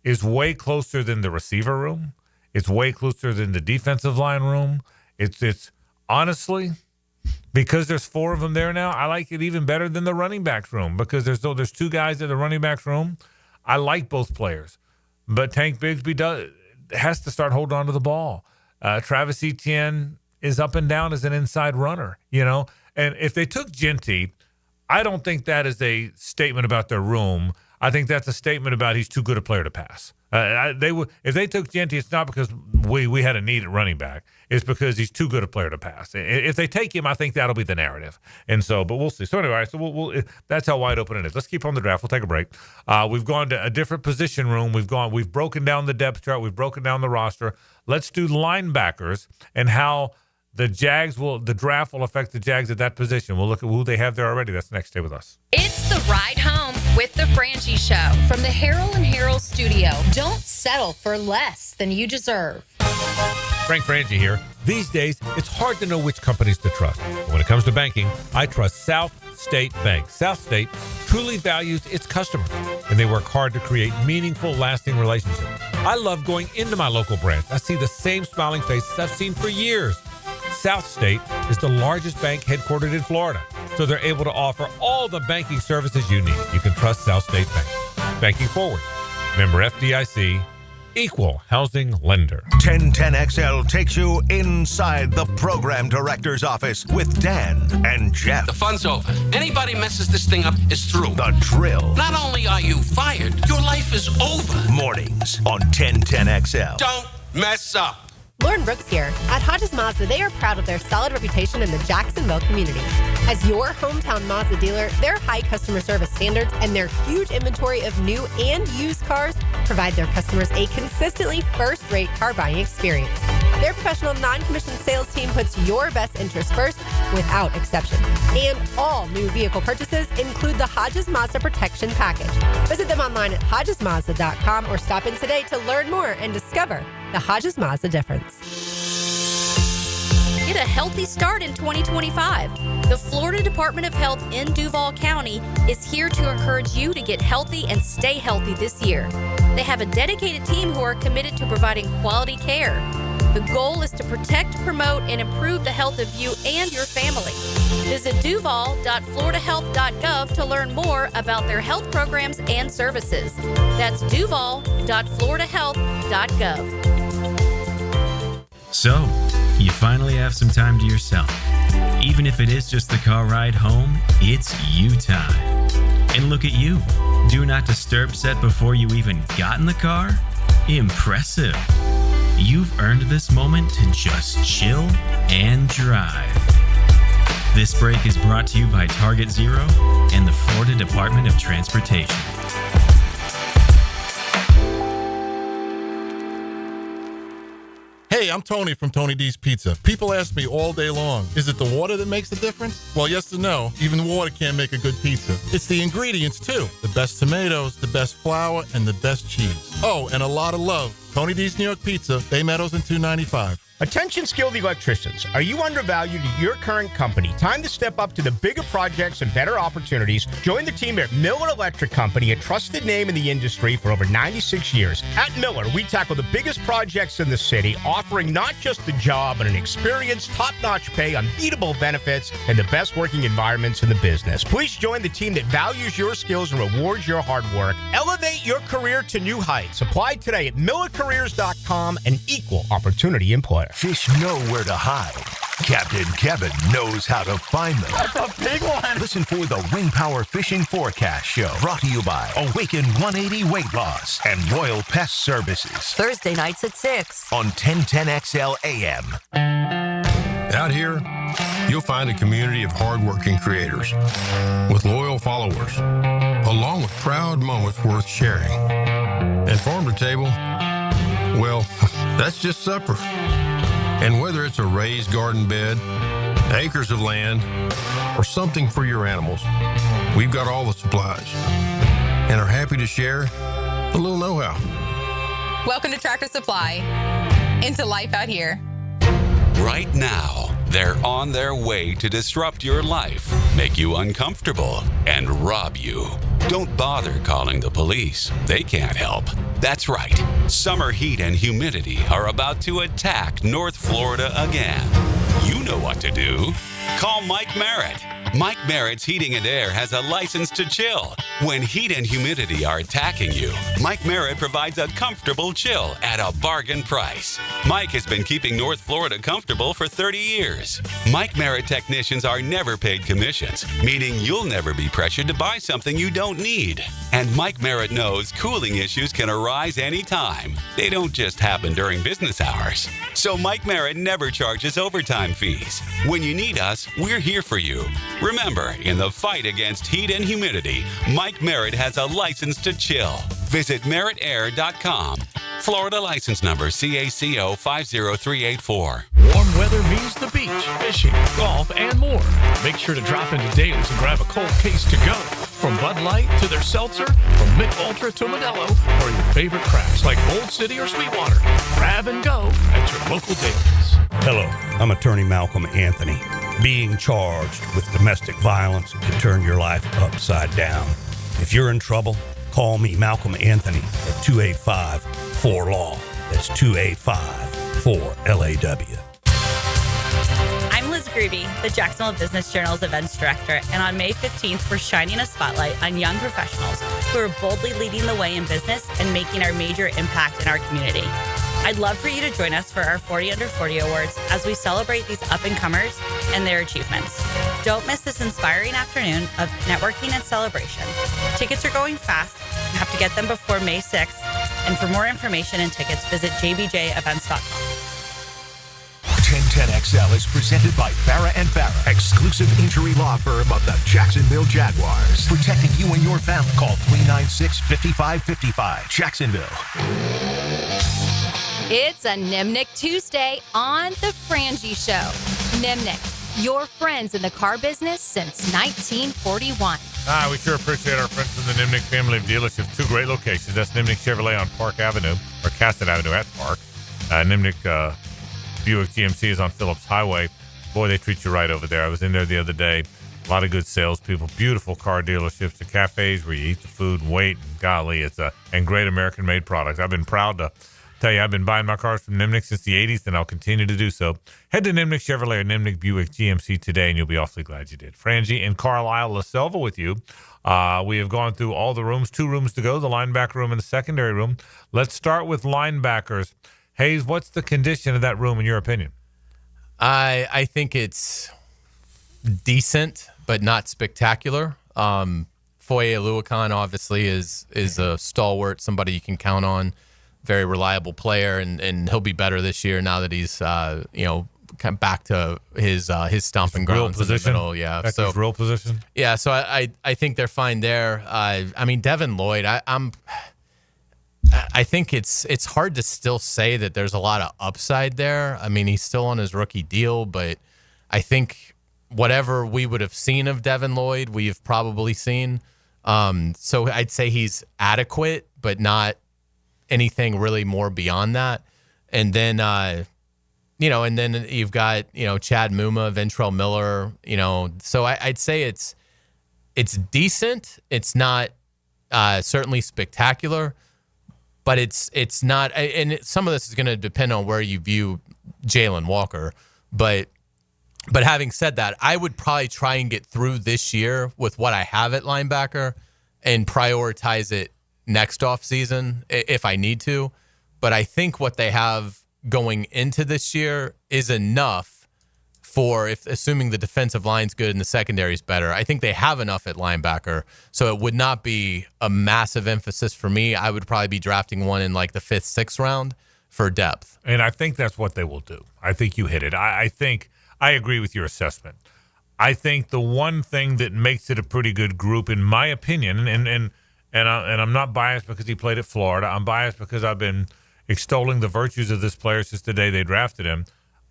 is way closer than the receiver room. It's way closer than the defensive line room. It's honestly, because there's 4 of them there now, I like it even better than the running backs room because there's 2 guys in the running backs room. I like both players, but Tank Bigsby has to start holding on to the ball. Travis Etienne is up and down as an inside runner, And if they took Genty, I don't think that is a statement about their room. I think that's a statement about he's too good a player to pass. If they took Genty, it's not because we had a need at running back. It's because he's too good a player to pass. If they take him, I think that'll be the narrative. And so, but we'll see. So anyway, we'll that's how wide open it is. Let's keep on the draft. We'll take a break. We've gone to a different position room. We've broken down the depth chart. We've broken down the roster. Let's do linebackers and how the draft will affect the Jags at that position. We'll look at who they have there already. That's next. Stay with us. It's the ride home with the Frangie Show from the Harold and Harold studio. Don't settle for less than you deserve. Frank Frangie here. These days, it's hard to know which companies to trust. But when it comes to banking, I trust South State Bank. South State truly values its customers, and they work hard to create meaningful, lasting relationships. I love going into my local branch. I see the same smiling faces I've seen for years. South State is the largest bank headquartered in Florida, so they're able to offer all the banking services you need. You can trust South State Bank. Banking forward. Member FDIC. Equal housing lender. 1010XL takes you inside the program director's office with Dan and Jeff. The fun's over. Anybody messes this thing up is through. The Drill. Not only are you fired, your life is over. Mornings on 1010XL. Don't mess up. Lauren Brooks here. At Hodges Mazda, they are proud of their solid reputation in the Jacksonville community. As your hometown Mazda dealer, their high customer service standards and their huge inventory of new and used cars provide their customers a consistently first-rate car buying experience. Their professional non-commissioned sales team puts your best interest first without exception. And all new vehicle purchases include the Hodges Mazda Protection Package. Visit them online at HodgesMazda.com or stop in today to learn more and discover the Hodges Mazda difference. Get a healthy start in 2025. The Florida Department of Health in Duval County is here to encourage you to get healthy and stay healthy this year. They have a dedicated team who are committed to providing quality care. The goal is to protect, promote, and improve the health of you and your family. Visit duval.floridahealth.gov to learn more about their health programs and services. That's duval.floridahealth.gov. So, you finally have some time to yourself. Even if it is just the car ride home, it's you time. And look at you. Do not disturb set before you even got in the car? Impressive. You've earned this moment to just chill and drive. This break is brought to you by Target Zero and the Florida Department of Transportation. Hey, I'm Tony from Tony D's Pizza. People ask me all day long, is it the water that makes the difference? Well, yes and no. Even water can't make a good pizza. It's the ingredients, too. The best tomatoes, the best flour, and the best cheese. Oh, and a lot of love. Tony D's New York Pizza, Bay Meadows and 295. Attention skilled electricians. Are you undervalued at your current company? Time to step up to the bigger projects and better opportunities. Join the team at Miller Electric Company, a trusted name in the industry for over 96 years. At Miller, we tackle the biggest projects in the city, offering not just the job, but an experienced, top-notch pay, unbeatable benefits, and the best working environments in the business. Please join the team that values your skills and rewards your hard work. Elevate your career to new heights. Apply today at millercareers.com, an equal opportunity employer. Fish know where to hide. Captain Kevin knows how to find them. That's a big one. Listen for the Ring Power Fishing Forecast Show, brought to you by Awaken 180 Weight Loss and Royal Pest Services. Thursday nights at 6 on 1010XL AM. Out here, you'll find a community of hardworking creators with loyal followers, along with proud moments worth sharing. And farm to table, well, that's just supper. And whether it's a raised garden bed, acres of land, or something for your animals, we've got all the supplies and are happy to share a little know-how. Welcome to Tractor Supply. Into life out here. Right now, they're on their way to disrupt your life, make you uncomfortable, and rob you. Don't bother calling the police. They can't help. That's right. Summer heat and humidity are about to attack North Florida again. You know what to do. Call Mike Merritt. Mike Merritt's Heating and Air has a license to chill. When heat and humidity are attacking you, Mike Merritt provides a comfortable chill at a bargain price. Mike has been keeping North Florida comfortable for 30 years. Mike Merritt technicians are never paid commissions, meaning you'll never be pressured to buy something you don't need. And Mike Merritt knows cooling issues can arise anytime. They don't just happen during business hours. So Mike Merritt never charges overtime fees. When you need us, we're here for you. Remember, in the fight against heat and humidity, Mike Merritt has a license to chill. Visit merrittair.com. Florida license number CACO 50384. Warm weather means the beach, fishing, golf, and more. Make sure to drop into Daly's and grab a cold case to go. From Bud Light to their seltzer, from Mick Ultra to Modelo, or your favorite crafts like Old City or Sweetwater. Grab and go at your local Dailies. Hello, I'm attorney Malcolm Anthony. Being charged with domestic violence can turn your life upside down. If you're in trouble, call me, Malcolm Anthony, at 285-4LAW. That's 285-4LAW. I'm Liz Gruby, the Jacksonville Business Journal's events director, and on May 15th, we're shining a spotlight on young professionals who are boldly leading the way in business and making our major impact in our community. I'd love for you to join us for our 40 Under 40 Awards as we celebrate these up-and-comers and their achievements. Don't miss this inspiring afternoon of networking and celebration. Tickets are going fast. You have to get them before May 6th. And for more information and tickets, visit jbjevents.com. 1010XL is presented by Farah & Farah, exclusive injury law firm of the Jacksonville Jaguars. Protecting you and your family. Call 396-5555. Jacksonville. It's a Nimnick Tuesday on The Frangie Show. Nimnick, your friends in the car business since 1941. We sure appreciate our friends from the Nimnick family of dealerships. Two great locations. That's Nimnick Chevrolet on Park Avenue, or Cassett Avenue at Park. Nimnick Buick GMC is on Phillips Highway. Boy, they treat you right over there. I was in there the other day. A lot of good salespeople, beautiful car dealerships, the cafes where you eat the food and wait. And golly, and great American-made products. I've been proud to tell you, I've been buying my cars from Nimnick since the 80s, and I'll continue to do so. Head to Nimnick Chevrolet or Nimnick Buick GMC today, and you'll be awfully glad you did. Frangie and Carlisle La Selva with you. We have gone through all the rooms, 2 rooms to go, the linebacker room and the secondary room. Let's start with linebackers. Hays, what's the condition of that room in your opinion? I think it's decent, but not spectacular. Foye Oluokun obviously is a stalwart, somebody you can count on, very reliable player, and he'll be better this year now that he's kind of back to his stomping grounds in the middle. Yeah, back to his real position. Yeah, so I think they're fine there. I mean, Devin Lloyd, I think it's hard to still say that there's a lot of upside there. I mean, he's still on his rookie deal, but I think whatever we would have seen of Devin Lloyd, we've probably seen. So I'd say he's adequate, but not anything really more beyond that. And then, and then you've got, Chad Muma, Ventrell Miller, so I'd say it's decent. It's not certainly spectacular. But it's not, and some of this is going to depend on where you view Jalen Walker. But having said that, I would probably try and get through this year with what I have at linebacker and prioritize it next offseason if I need to. But I think what they have going into this year is enough for, assuming the defensive line's good and the secondary's better, I think they have enough at linebacker. So it would not be a massive emphasis for me. I would probably be drafting one in like the 5th, 6th round for depth. And I think that's what they will do. I think you hit it. I think I agree with your assessment. I think the one thing that makes it a pretty good group, in my opinion, and I'm not biased because he played at Florida. I'm biased because I've been extolling the virtues of this player since the day they drafted him.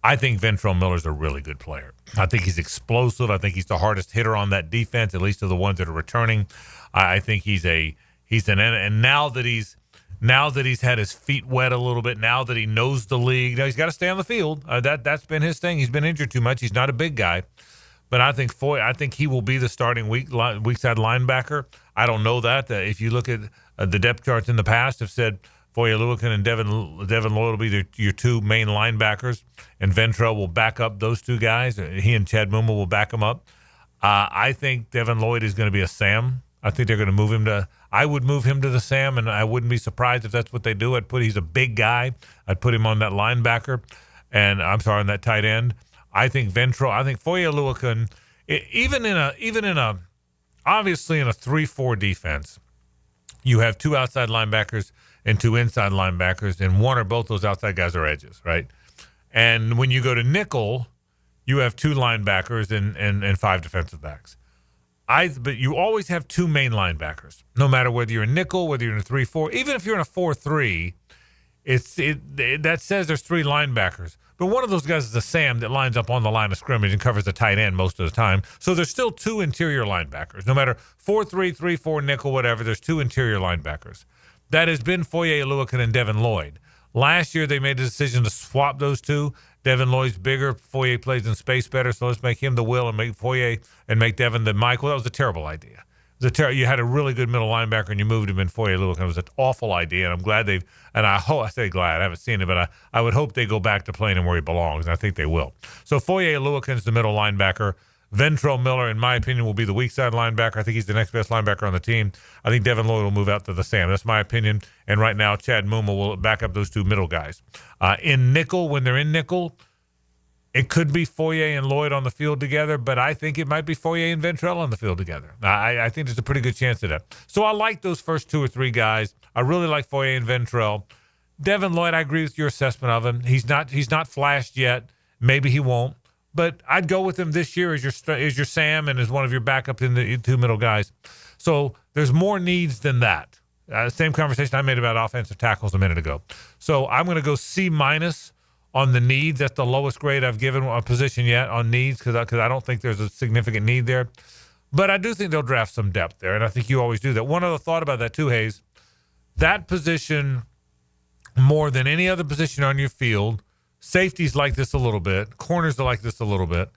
I think Ventrell Miller's a really good player. I think he's explosive. I think he's the hardest hitter on that defense, at least of the ones that are returning. I think and now that he's had his feet wet a little bit, now that he knows the league, now he's got to stay on the field. That's been his thing. He's been injured too much. He's not a big guy, but I think he will be the starting weak side linebacker. I don't know that. If you look at the depth charts in the past, have said Foye Oluokun and Devin Lloyd will be your 2 main linebackers, and Ventrell will back up those 2 guys. He and Chad Muma will back them up. I think Devin Lloyd is going to be a Sam. I think they're going to move him to – I would move him to the Sam, and I wouldn't be surprised if that's what they do. He's a big guy. I'd put him on that linebacker, on that tight end. I think Foye Oluokun, even in a obviously in a 3-4 defense, you have 2 outside linebackers and 2 inside linebackers, and one or both those outside guys are edges, right? And when you go to nickel, you have 2 linebackers and 5 defensive backs. But you always have 2 main linebackers, no matter whether you're in nickel, whether you're in a 3-4, even if you're in a 4-3, that says there's 3 linebackers. but one of those guys is a Sam that lines up on the line of scrimmage and covers the tight end most of the time. So there's still 2 interior linebackers. No matter 4-3, 3-4, nickel, whatever, there's 2 interior linebackers. That has been Foye Oluokun and Devin Lloyd. Last year, they made a decision to swap those 2. Devin Lloyd's bigger. Foye plays in space better, so let's make him the Will and make Foye and make Devin the Michael. That was a terrible idea. You had a really good middle linebacker, and you moved him in Foye Oluokun. It was an awful idea, and I'm glad I say glad, I haven't seen it, but I would hope they go back to playing him where he belongs, and I think they will. So Foye Oluokun's the middle linebacker. Ventrell Miller, in my opinion, will be the weak side linebacker. I think he's the next best linebacker on the team. I think Devin Lloyd will move out to the Sam. That's my opinion. And right now, Chad Muma will back up those 2 middle guys. In nickel, when they're in nickel, it could be Foye and Lloyd on the field together, but I think it might be Foye and Ventrell on the field together. I think there's a pretty good chance of that. So I like those first 2 or 3 guys. I really like Foye and Ventrell. Devin Lloyd, I agree with your assessment of him. He's not flashed yet. Maybe he won't. But I'd go with him this year as your Sam and as one of your backups in the 2 middle guys. So there's more needs than that. Same conversation I made about offensive tackles a minute ago. So I'm going to go C- on the needs. That's the lowest grade I've given a position yet on needs because I don't think there's a significant need there. But I do think they'll draft some depth there, and I think you always do that. One other thought about that too, Hays. That position, more than any other position on your field, safeties like this a little bit. Corners are like this a little bit.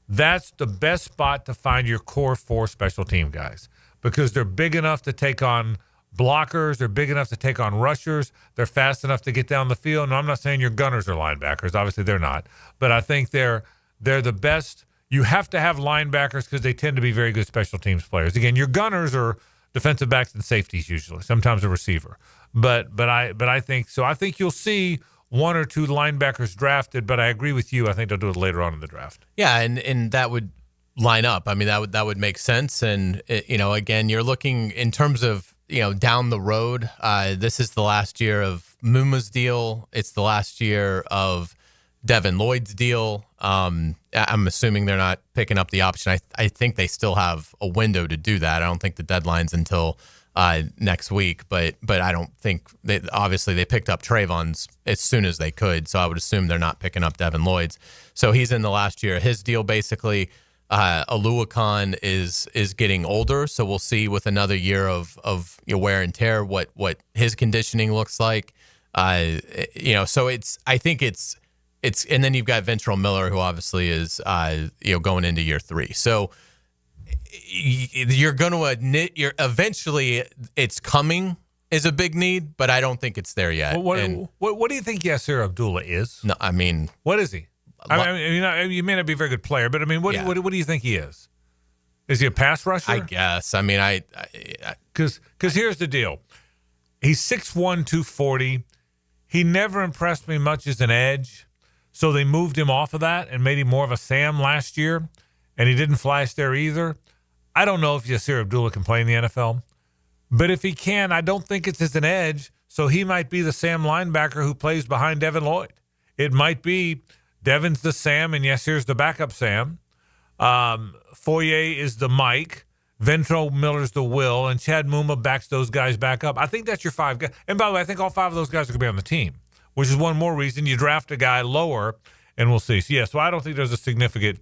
That's the best spot to find your core 4 special team guys because they're big enough to take on blockers. They're big enough to take on rushers. They're fast enough to get down the field. And I'm not saying your gunners are linebackers. Obviously, they're not. But I think they're the best. You have to have linebackers because they tend to be very good special teams players. Again, your gunners are defensive backs and safeties usually, sometimes a receiver. But I think so. I think you'll see 1 or 2 linebackers drafted, but I agree with you. I think they'll do it later on in the draft. Yeah, and that would line up. I mean, that would make sense. And again, you're looking in terms of down the road. This is the last year of Muma's deal. It's the last year of Devin Lloyd's deal. I'm assuming they're not picking up the option. I think they still have a window to do that. I don't think the deadline's until next week, but I don't think obviously they picked up Trayvon's as soon as they could, so I would assume they're not picking up Devin Lloyd's. So he's in the last year of his deal basically. Oluokun is getting older, so we'll see with another year of wear and tear what his conditioning looks like. So I think it's and then you've got Ventrell Miller, who obviously is going into year 3. So you're going to admit eventually it's coming is a big need, but I don't think it's there yet. What do you think Yasser Abdullah is? No, I mean, what is he? I mean, you may not be a very good player, but I mean, what do you think he is? Is he a pass rusher? I guess. I mean, because here's the deal. He's 6'1", 240. He never impressed me much as an edge, so they moved him off of that and made him more of a Sam last year, and he didn't flash there either. I don't know if Yasser Abdullah can play in the NFL, but if he can, I don't think it's as an edge, so he might be the Sam linebacker who plays behind Devin Lloyd. It might be Devin's the Sam and Yassir's the backup Sam. Foye is the Mike. Ventrell Miller's the Will, and Chad Muma backs those guys back up. I think that's your 5 guys. And by the way, I think all 5 of those guys are going to be on the team, which is one more reason you draft a guy lower, and we'll see. So I don't think there's a significant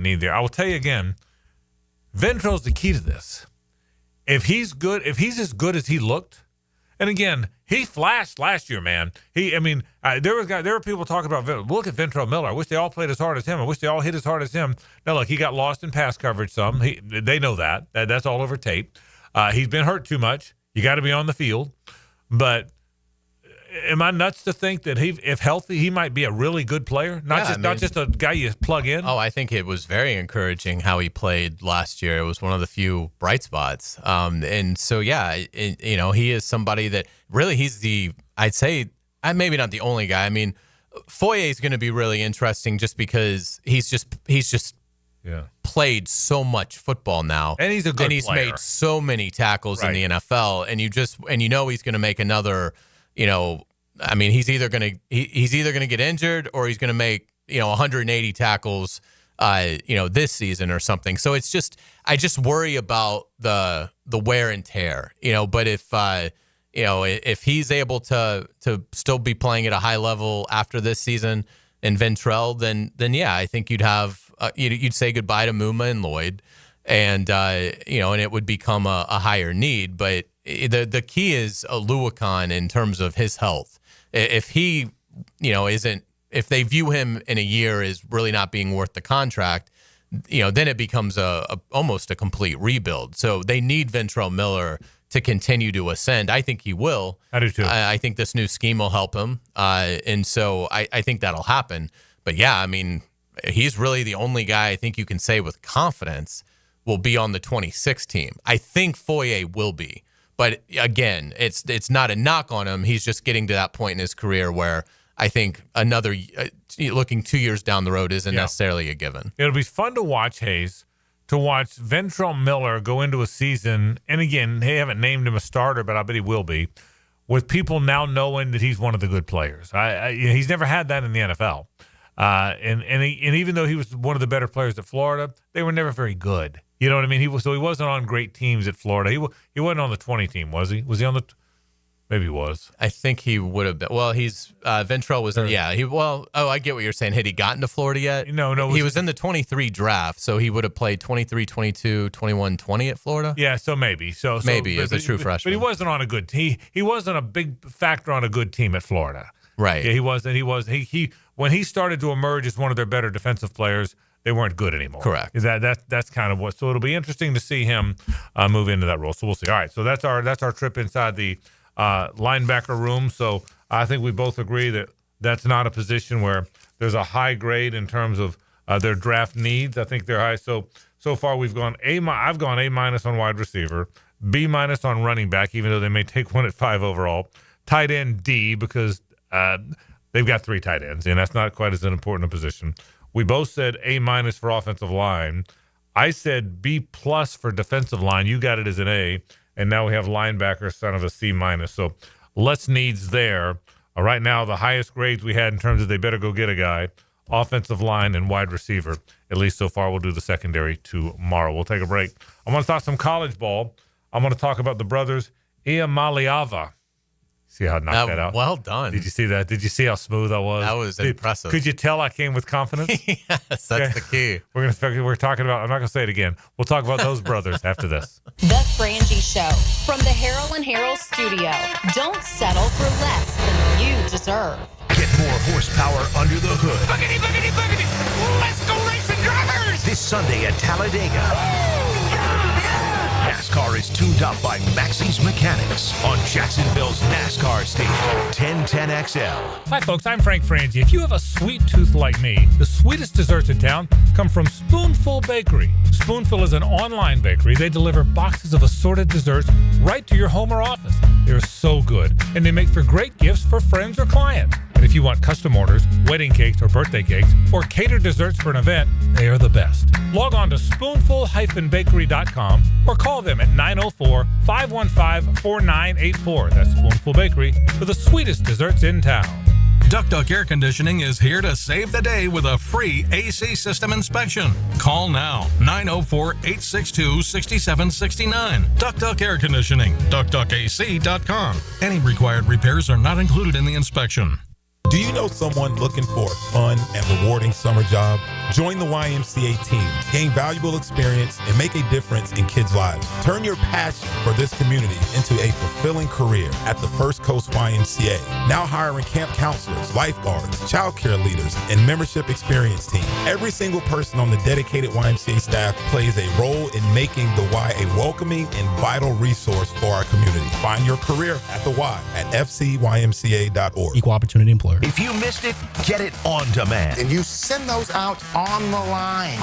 need there. I will tell you again, Ventrell's the key to this. If he's as good as he looked, and again, he flashed last year, man. There were people talking about, look at Ventrell Miller. I wish they all played as hard as him. I wish they all hit as hard as him. Now, look, he got lost in pass coverage some. They know that. That's all over tape. He's been hurt too much. You got to be on the field. But am I nuts to think that if healthy, he might be a really good player? Not just a guy you plug in? Oh, I think it was very encouraging how he played last year. It was one of the few bright spots. And so, yeah, he is somebody that really I'd say, maybe not the only guy. I mean, Foye is going to be really interesting just because he's just played so much football now. And he's a good player. Made so many tackles in the NFL. And he's going to make another, he's either going to get injured or he's going to make, 180 tackles, this season or something. So I just worry about the wear and tear, but if, if he's able to still be playing at a high level after this season in Ventrell, then yeah, I think you'd have you'd say goodbye to Muma and Lloyd, and and it would become a higher need. But the key is Oluwakan in terms of his health. If he if they view him in a year as really not being worth the contract, then it becomes almost a complete rebuild. So they need Ventrell Miller to continue to ascend. I think he will. I do too. I think this new scheme will help him. And so I think that'll happen. But yeah, I mean, he's really the only guy I think you can say with confidence will be on the 26 team. I think Foye will be. But again, it's not a knock on him. He's just getting to that point in his career where I think another looking 2 years down the road isn't necessarily a given. It'll be fun to watch, Hays, to watch Ventrell Miller go into a season, and again, they haven't named him a starter, but I bet he will be, with people now knowing that he's one of the good players. He's never had that in the NFL. And even though he was one of the better players at Florida, they were never very good. You know what I mean? He wasn't on great teams at Florida. He wasn't on the 20 team, was he? Was he on the? Maybe he was. I think he would have been. Well, he's Ventrell was. Yeah. I get what you're saying. Had he gotten to Florida yet? No. He was in the 23 draft, so he would have played 23, 22, 21, 20 at Florida. Yeah, so maybe. So maybe as a true freshman. But he wasn't on a good team. He wasn't a big factor on a good team at Florida. Right. Yeah, he wasn't. He when he started to emerge as one of their better defensive players, they weren't good anymore. Correct. That's kind of what. So it'll be interesting to see him move into that role. So we'll see. All right. So that's our trip inside the linebacker room. So I think we both agree that that's not a position where there's a high grade in terms of their draft needs. I think they're high. So far we've gone I've gone A- on wide receiver, B- on running back, even though they may take one at 5 overall. Tight end D, because they've got 3 tight ends, and that's not quite as an important a position. We both said A- for offensive line. I said B+ for defensive line. You got it as an A. And now we have linebacker, son of a C-. So less needs there. Right now, the highest grades we had in terms of they better go get a guy, offensive line and wide receiver. At least so far, we'll do the secondary tomorrow. We'll take a break. I want to talk some college ball. I'm going to talk about the brothers Iamaleava. See how I knocked that out? Well done. Did you see that? Did you see how smooth I was? That was impressive. Could you tell I came with confidence? Yes, that's the key. We're talking about, I'm not going to say it again. We'll talk about those brothers after this. The Frangie Show from the Harrell and Harrell studio. Don't settle for less than you deserve. Get more horsepower under the hood. Boogity, boogity, boogity. Let's go racing drivers. This Sunday at Talladega. NASCAR is tuned up by Maxie's Mechanics on Jacksonville's NASCAR station, 1010XL. Hi, folks. I'm Frank Frangie. If you have a sweet tooth like me, the sweetest desserts in town come from Spoonful Bakery. Spoonful is an online bakery. They deliver boxes of assorted desserts right to your home or office. They're so good, and they make for great gifts for friends or clients. And if you want custom orders, wedding cakes or birthday cakes, or catered desserts for an event, they are the best. Log on to spoonful-bakery.com or call them at 904-515-4984. That's Spoonful Bakery for the sweetest desserts in town. Duck Duck Air Conditioning is here to save the day with a free AC system inspection. Call now, 904-862-6769. Duck Duck Air Conditioning, duckduckac.com. Any required repairs are not included in the inspection. Do you know someone looking for a fun and rewarding summer job? Join the YMCA team, gain valuable experience, and make a difference in kids' lives. Turn your passion for this community into a fulfilling career at the First Coast YMCA. Now hiring camp counselors, lifeguards, child care leaders, and membership experience team. Every single person on the dedicated YMCA staff plays a role in making the Y a welcoming and vital resource for our community. Find your career at the Y at fcymca.org. Equal opportunity employer. If you missed it, get it on demand. And you send those out on the line.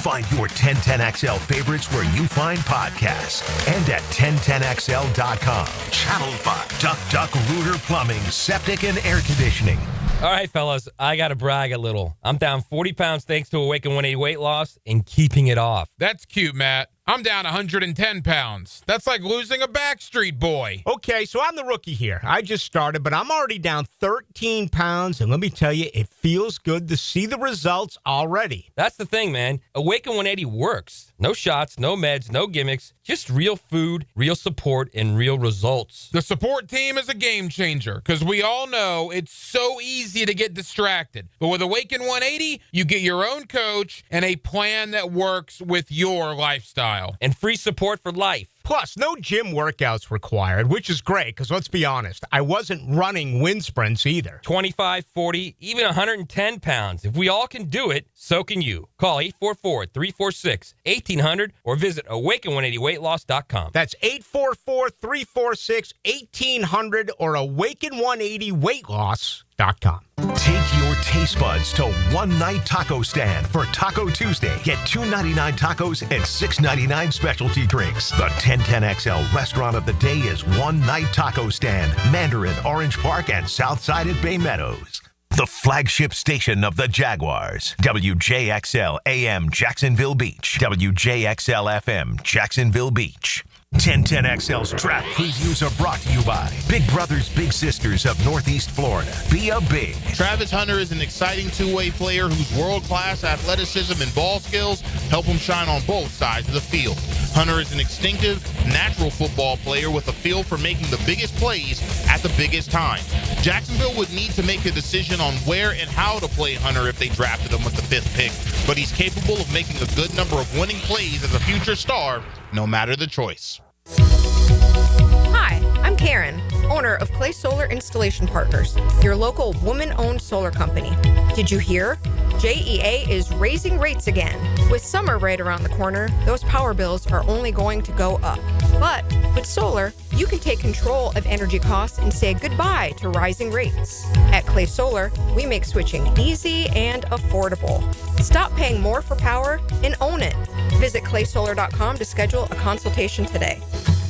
Find your 1010XL favorites where you find podcasts and at 1010XL.com. Channel 5. Duck Duck Rooter Plumbing, Septic and Air Conditioning. All right, fellas, I got to brag a little. I'm down 40 pounds thanks to Awaken 180 weight loss and keeping it off. That's cute, Matt. I'm down 110 pounds. That's like losing a Backstreet Boy. Okay, so I'm the rookie here. I just started, but I'm already down 13 pounds, and let me tell you, it feels good to see the results already. That's the thing, man. Awaken 180 works. No shots, no meds, no gimmicks, just real food, real support, and real results. The support team is a game changer because we all know it's so easy to get distracted. But with Awaken 180, you get your own coach and a plan that works with your lifestyle. And free support for life. Plus, no gym workouts required, which is great because let's be honest, I wasn't running wind sprints either. 25, 40, even 110 pounds. If we all can do it, so can you. Call 844-346-1800 or visit awaken180weightloss.com. That's 844-346-1800 or awaken180weightloss.com. Take your taste buds to One Night Taco Stand for Taco Tuesday. Get $2.99 tacos and $6.99 specialty drinks. The 1010XL restaurant of the day is One Night Taco Stand, Mandarin, Orange Park, and Southside at Bay Meadows. The flagship station of the Jaguars. WJXL AM Jacksonville Beach. WJXL FM Jacksonville Beach. 1010XL's draft previews are brought to you by Big Brothers Big Sisters of Northeast Florida. Be a big. Travis Hunter is an exciting two-way player whose world-class athleticism and ball skills help him shine on both sides of the field. Hunter is an instinctive, natural football player with a feel for making the biggest plays at the biggest time. Jacksonville would need to make a decision on where and how to play Hunter if they drafted him with the 5th pick, but he's capable of making a good number of winning plays as a future star, no matter the choice. Hi, I'm Karen, owner of Clay Solar Installation Partners, your local woman-owned solar company. Did you hear? JEA is raising rates again. With summer right around the corner, those power bills are only going to go up. But with solar, you can take control of energy costs and say goodbye to rising rates. At Clay Solar, we make switching easy and affordable. Stop paying more for power and own it. Visit claysolar.com to schedule a consultation today.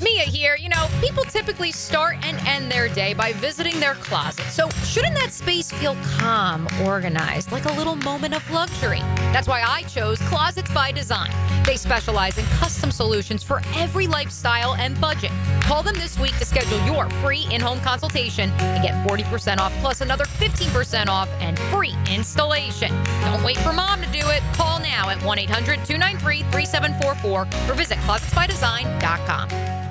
Mia here. You know, people typically start and end their day by visiting their closet. So shouldn't that space feel calm, organized, like a little moment of luxury? That's why I chose Closets by Design. They specialize in custom solutions for every lifestyle and budget. Call them this week to schedule your free in-home consultation and get 40% off plus another 15% off and free installation. Don't wait for mom to do it. Call now at 1-800-293-3744 or visit closetsbydesign.com.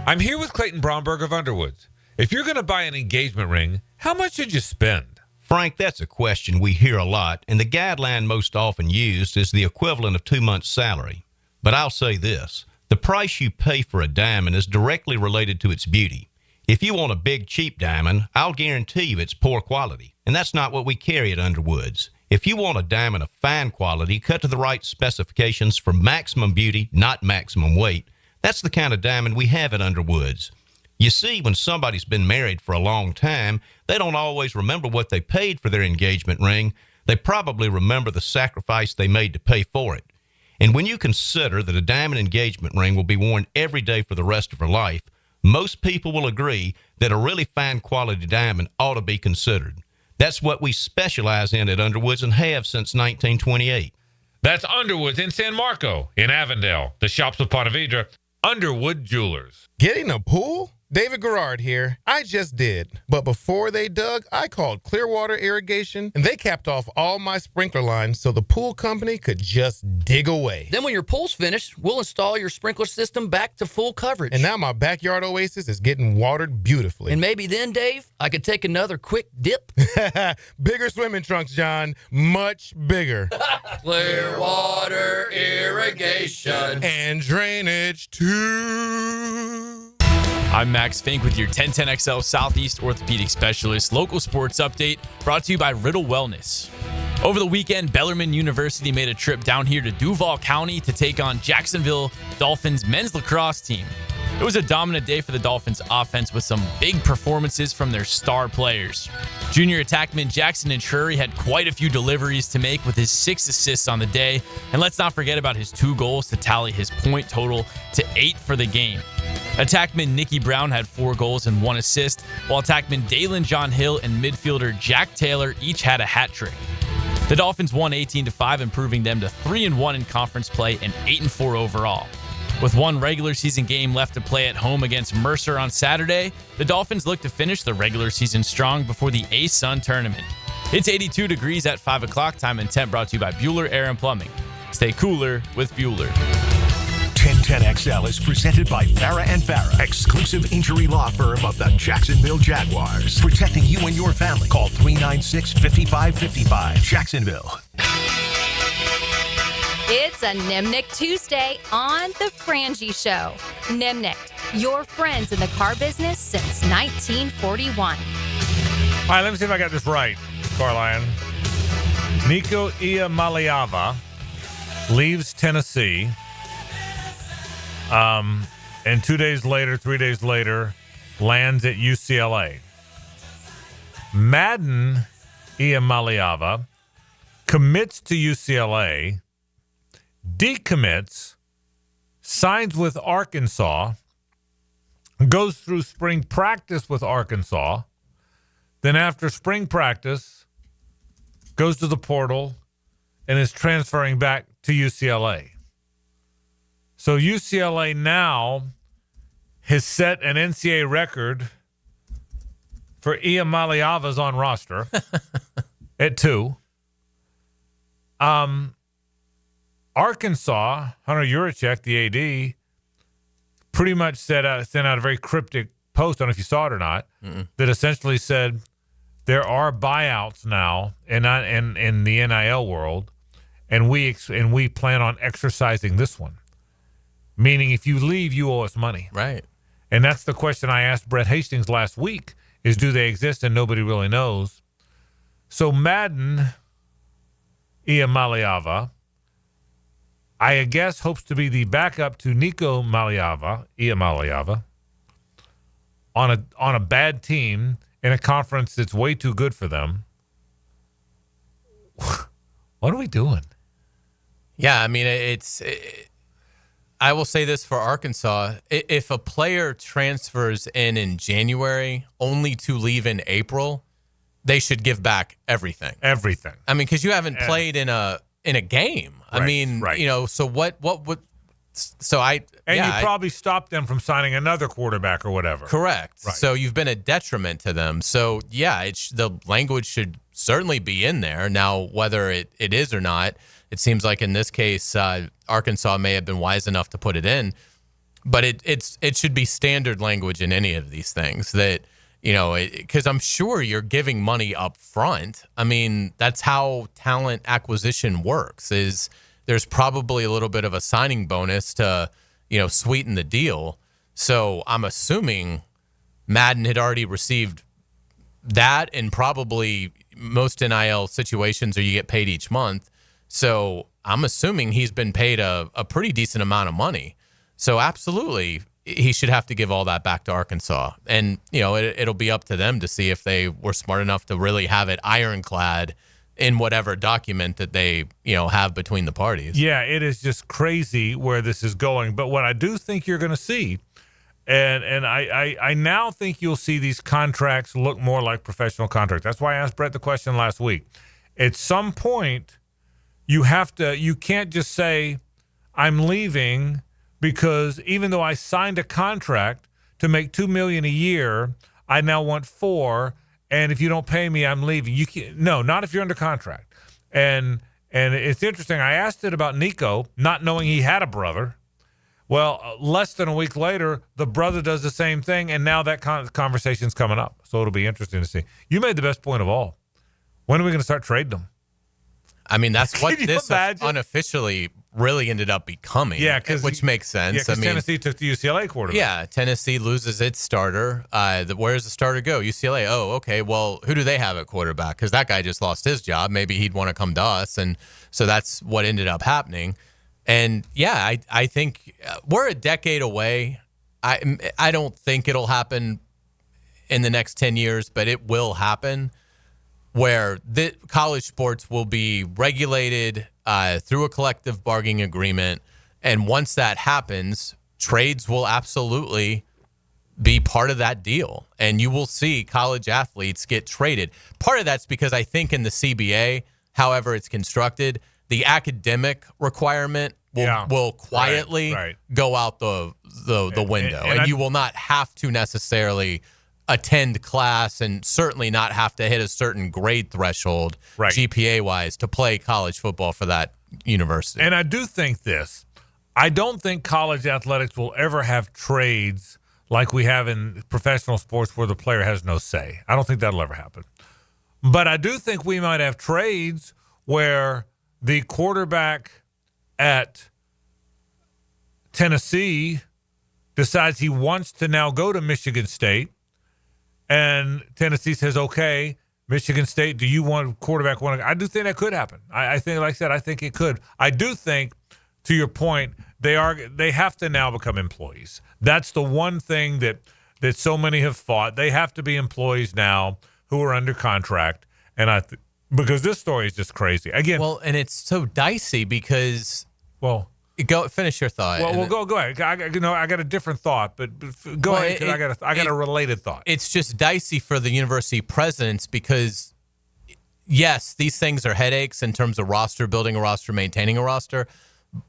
I'm here with Clayton Bromberg of Underwoods. If you're going to buy an engagement ring, how much should you spend? Frank, that's a question we hear a lot, and the guideline most often used is the equivalent of 2 months' salary. But I'll say this, the price you pay for a diamond is directly related to its beauty. If you want a big, cheap diamond, I'll guarantee you it's poor quality, and that's not what we carry at Underwoods. If you want a diamond of fine quality, cut to the right specifications for maximum beauty, not maximum weight, that's the kind of diamond we have at Underwoods. You see, when somebody's been married for a long time, they don't always remember what they paid for their engagement ring. They probably remember the sacrifice they made to pay for it. And when you consider that a diamond engagement ring will be worn every day for the rest of her life, most people will agree that a really fine quality diamond ought to be considered. That's what we specialize in at Underwoods and have since 1928. That's Underwoods in San Marco, in Avondale, the Shops of Ponte Vedra, Underwood Jewelers. Getting a pool? David Garrard here. I just did. But before they dug, I called Clearwater Irrigation, and they capped off all my sprinkler lines so the pool company could just dig away. Then when your pool's finished, we'll install your sprinkler system back to full coverage. And now my backyard oasis is getting watered beautifully. And maybe then, Dave, I could take another quick dip. Bigger swimming trunks, John. Much bigger. Clearwater Irrigation. And drainage, too. I'm Max Fink with your 1010XL Southeast Orthopedic Specialist local sports update brought to you by Riddle Wellness. Over the weekend, Bellarmine University made a trip down here to Duval County to take on Jacksonville Dolphins men's lacrosse team. It was a dominant day for the Dolphins offense with some big performances from their star players. Junior attackman Jackson Entrury had quite a few deliveries to make with his 6 assists on the day. And let's not forget about his 2 goals to tally his point total to 8 for the game. Attackman Nicky Brown had 4 goals and 1 assist, while attackman Dalen John Hill and midfielder Jack Taylor each had a hat trick. The Dolphins won 18-5, improving them to 3-1 in conference play and 8-4 overall. With 1 regular season game left to play at home against Mercer on Saturday, the Dolphins look to finish the regular season strong before the A-Sun tournament. It's 82 degrees at 5 o'clock. Time and temp brought to you by Bueller Air and Plumbing. Stay cooler with Bueller. 1010XL is presented by Farah and Farah, exclusive injury law firm of the Jacksonville Jaguars. Protecting you and your family. Call 396-5555. Jacksonville. It's a Nimnick Tuesday on The Frangie Show. Nimnick, your friends in the car business since 1941. All right, let me see if I got this right, Carlyon. Nico Iamaleava leaves Tennessee. And 3 days later, lands at UCLA. Madden Iamaleava commits to UCLA, decommits, signs with Arkansas, goes through spring practice with Arkansas, then after spring practice, goes to the portal, and is transferring back to UCLA. So UCLA now has set an NCAA record for Iamaleava's on roster at 2. Arkansas, Hunter Yurachek, the AD, pretty much sent out a very cryptic post, I don't know if you saw it or not, that essentially said there are buyouts now in the NIL world, and we plan on exercising this one. Meaning if you leave, you owe us money. Right. And that's the question I asked Brett Hastings last week, is do they exist, and nobody really knows. So Madden Iamaleava, I guess, hopes to be the backup to Nico Iamaleava on a bad team in a conference that's way too good for them. What are we doing? Yeah, I mean, I will say this for Arkansas. If a player transfers in January only to leave in April, they should give back everything. Everything. I mean, because you haven't played in a game. Right, I mean, right. So what would... So you probably stopped them from signing another quarterback or whatever. Correct. Right. So you've been a detriment to them. So yeah, the language should certainly be in there. Now, whether it is or not, it seems like in this case, Arkansas may have been wise enough to put it in, but it should be standard language in any of these things that, because I'm sure you're giving money up front. I mean, that's how talent acquisition works. Is there's probably a little bit of a signing bonus to, sweeten the deal. So I'm assuming Madden had already received that, and probably most NIL situations are you get paid each month. So I'm assuming he's been paid a pretty decent amount of money. So absolutely, he should have to give all that back to Arkansas. And, it'll be up to them to see if they were smart enough to really have it ironclad in whatever document that they, have between the parties. Yeah, it is just crazy where this is going. But what I do think you're going to see, and I now think you'll see these contracts look more like professional contracts. That's why I asked Brett the question last week. At some point, you can't just say, I'm leaving because even though I signed a contract to make $2 million a year, I now want $4 million. And if you don't pay me, I'm leaving. You can't. No, not if you're under contract. And it's interesting. I asked it about Nico, not knowing he had a brother. Well, less than a week later, the brother does the same thing, and now that conversation's coming up. So it'll be interesting to see. You made the best point of all. When are we going to start trading them? I mean, that's what this unofficially really ended up becoming. Yeah, which makes sense. Yeah, because Tennessee took the UCLA quarterback. Yeah, Tennessee loses its starter. Where does the starter go? UCLA. Oh, okay. Well, who do they have at quarterback? Because that guy just lost his job. Maybe he'd want to come to us, and so that's what ended up happening. And yeah, I think we're a decade away. I don't think it'll happen in the next 10 years, but it will happen, where the college sports will be regulated through a collective bargaining agreement. And once that happens, trades will absolutely be part of that deal. And you will see college athletes get traded. Part of that's because I think in the CBA, however it's constructed, the academic requirement will quietly go out the window. And you will not have to necessarily attend class and certainly not have to hit a certain grade threshold GPA-wise to play college football for that university. And I do think this. I don't think college athletics will ever have trades like we have in professional sports where the player has no say. I don't think that'll ever happen. But I do think we might have trades where the quarterback at Tennessee decides he wants to now go to Michigan State, and Tennessee says, okay, Michigan State, do you want quarterback one? I do think that could happen. I think, like I said, I think it could. I do think, to your point, they have to now become employees. That's the one thing that so many have fought. They have to be employees now who are under contract, and because this story is just crazy. Again, well, and it's so dicey because go finish your thought. Well, go ahead. I got a different thought, but go ahead. 'Cause I got a related thought. It's just dicey for the university presidents because, yes, these things are headaches in terms of roster, building a roster, maintaining a roster.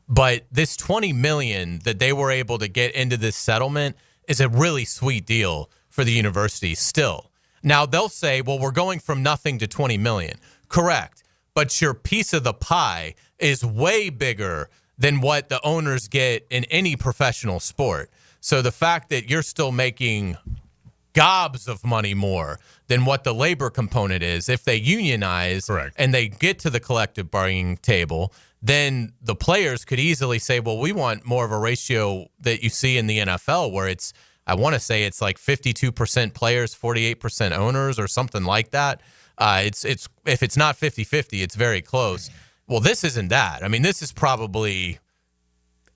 But this $20 million that they were able to get into this settlement is a really sweet deal for the university still. Now, they'll say, well, we're going from nothing to $20 million. Correct. But your piece of the pie is way bigger than what the owners get in any professional sport. So the fact that you're still making gobs of money more than what the labor component is, if they unionize and they get to the collective bargaining table, then the players could easily say, well, we want more of a ratio that you see in the NFL where it's, I want to say it's like 52% players, 48% owners or something like that. It's if it's not 50-50, it's very close. Well, this isn't that. I mean, this is probably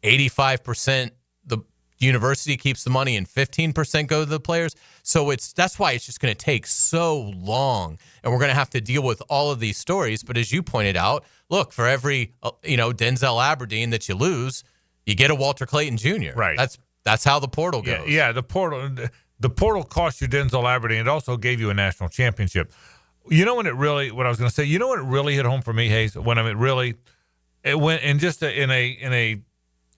85% the university keeps the money and 15% go to the players. So that's why it's just going to take so long, and we're going to have to deal with all of these stories. But as you pointed out, look, for every Denzel Aberdeen that you lose, you get a Walter Clayton Jr. Right. That's how the portal goes. Yeah, the portal cost you Denzel Aberdeen. It also gave you a national championship. You know what I was going to say, you know what really hit home for me, Hays, when it went in just in a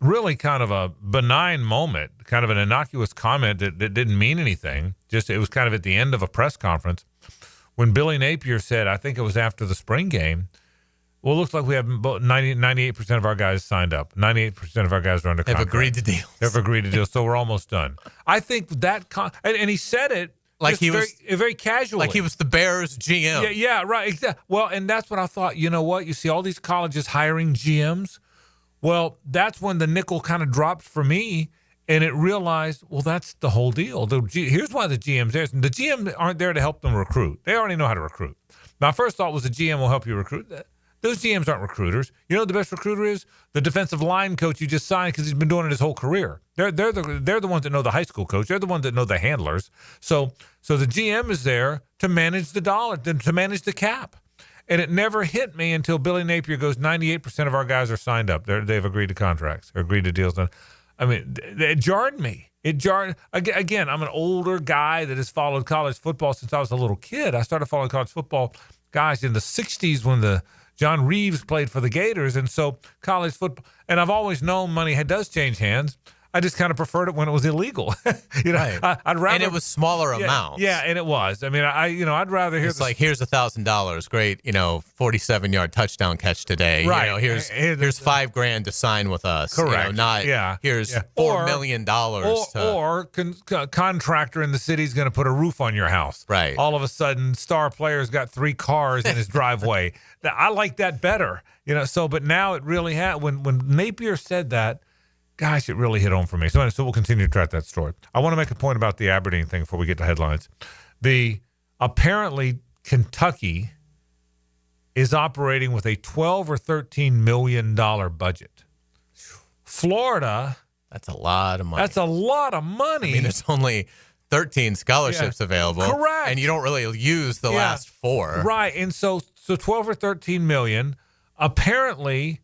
really kind of a benign moment, kind of an innocuous comment that didn't mean anything. It was kind of at the end of a press conference when Billy Napier said, I think it was after the spring game, well, it looks like we have 98% of our guys signed up. 98% of our guys are under contract. Have agreed to deal. So we're almost done. I think that, and he said it like he was very casually. Like he was the Bears GM. Yeah, right. Exactly. Well, and that's what I thought. You know what? You see all these colleges hiring GMs. Well, that's when the nickel kind of dropped for me, and it realized, well, that's the whole deal. Here's why the GM's there. The GM aren't there to help them recruit. They already know how to recruit. My first thought was the GM will help you recruit. Those GMs aren't recruiters. You know what the best recruiter is? The defensive line coach you just signed because he's been doing it his whole career. They're the ones that know the high school coach. They're the ones that know the handlers. So the GM is there to manage the dollar, to manage the cap. And it never hit me until Billy Napier goes, 98% of our guys are signed up. They've agreed to contracts or agreed to deals. I mean, it jarred me. It jarred. Again, I'm an older guy that has followed college football since I was a little kid. I started following college football, guys, in the 60s when John Reeves played for the Gators. And so college football, and I've always known money does change hands. I just kind of preferred it when it was illegal. Right. I'd rather, and it was smaller amounts. Yeah, and it was. I mean, I'd rather hear. It's like, here's $1,000, great, 47-yard touchdown catch today. Right. Here's $5,000 to sign with us. Correct. Here's $4 million. Or contractor in the city's going to put a roof on your house. Right. All of a sudden, star player's got 3 cars in his driveway. I like that better. But now it really had. When Napier said that, gosh, it really hit home for me. So we'll continue to track that story. I want to make a point about the Aberdeen thing before we get to headlines. Apparently Kentucky is operating with a $12 or $13 million budget. Florida. That's a lot of money. That's a lot of money. I mean, there's only 13 scholarships available. Correct. And you don't really use the last 4. Right. And so 12 or 13 million. Apparently,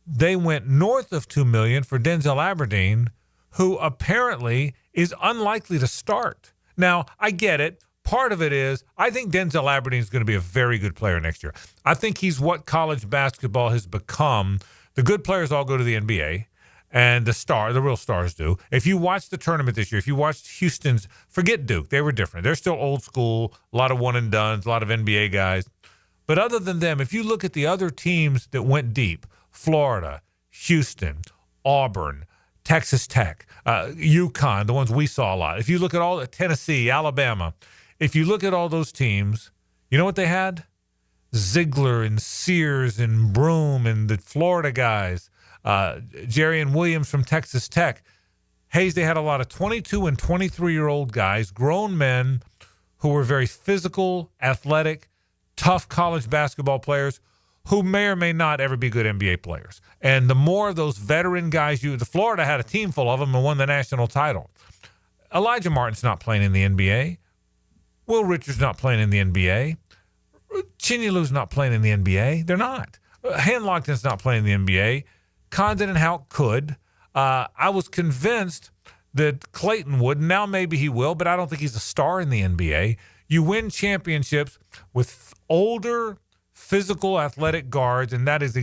they went north of $2 million for Denzel Aberdeen, who apparently is unlikely to start. Now, I get it. Part of it is I think Denzel Aberdeen is going to be a very good player next year. I think he's what college basketball has become. The good players all go to the NBA, and the real stars do. If you watch the tournament this year, if you watched Houston's, forget Duke. They were different. They're still old school, a lot of one-and-dones, a lot of NBA guys. But other than them, if you look at the other teams that went deep, Florida, Houston, Auburn, Texas Tech, UConn, the ones we saw a lot. If you look at all the Tennessee, Alabama, if you look at all those teams, you know what they had? Ziegler and Sears and Broom and the Florida guys, Jerry and Williams from Texas Tech. Hays, they had a lot of 22 and 23-year-old guys, grown men who were very physical, athletic, tough college basketball players who may or may not ever be good NBA players. And the more of those veteran guys the Florida had a team full of them and won the national title. Elijah Martin's not playing in the NBA. Will Richards not playing in the NBA. Chinyalu's not playing in the NBA. They're not. Hanlogton's not playing in the NBA. Condon and Houck could. I was convinced that Clayton would. Now maybe he will, but I don't think he's a star in the NBA. You win championships with older, physical, athletic guards, and that is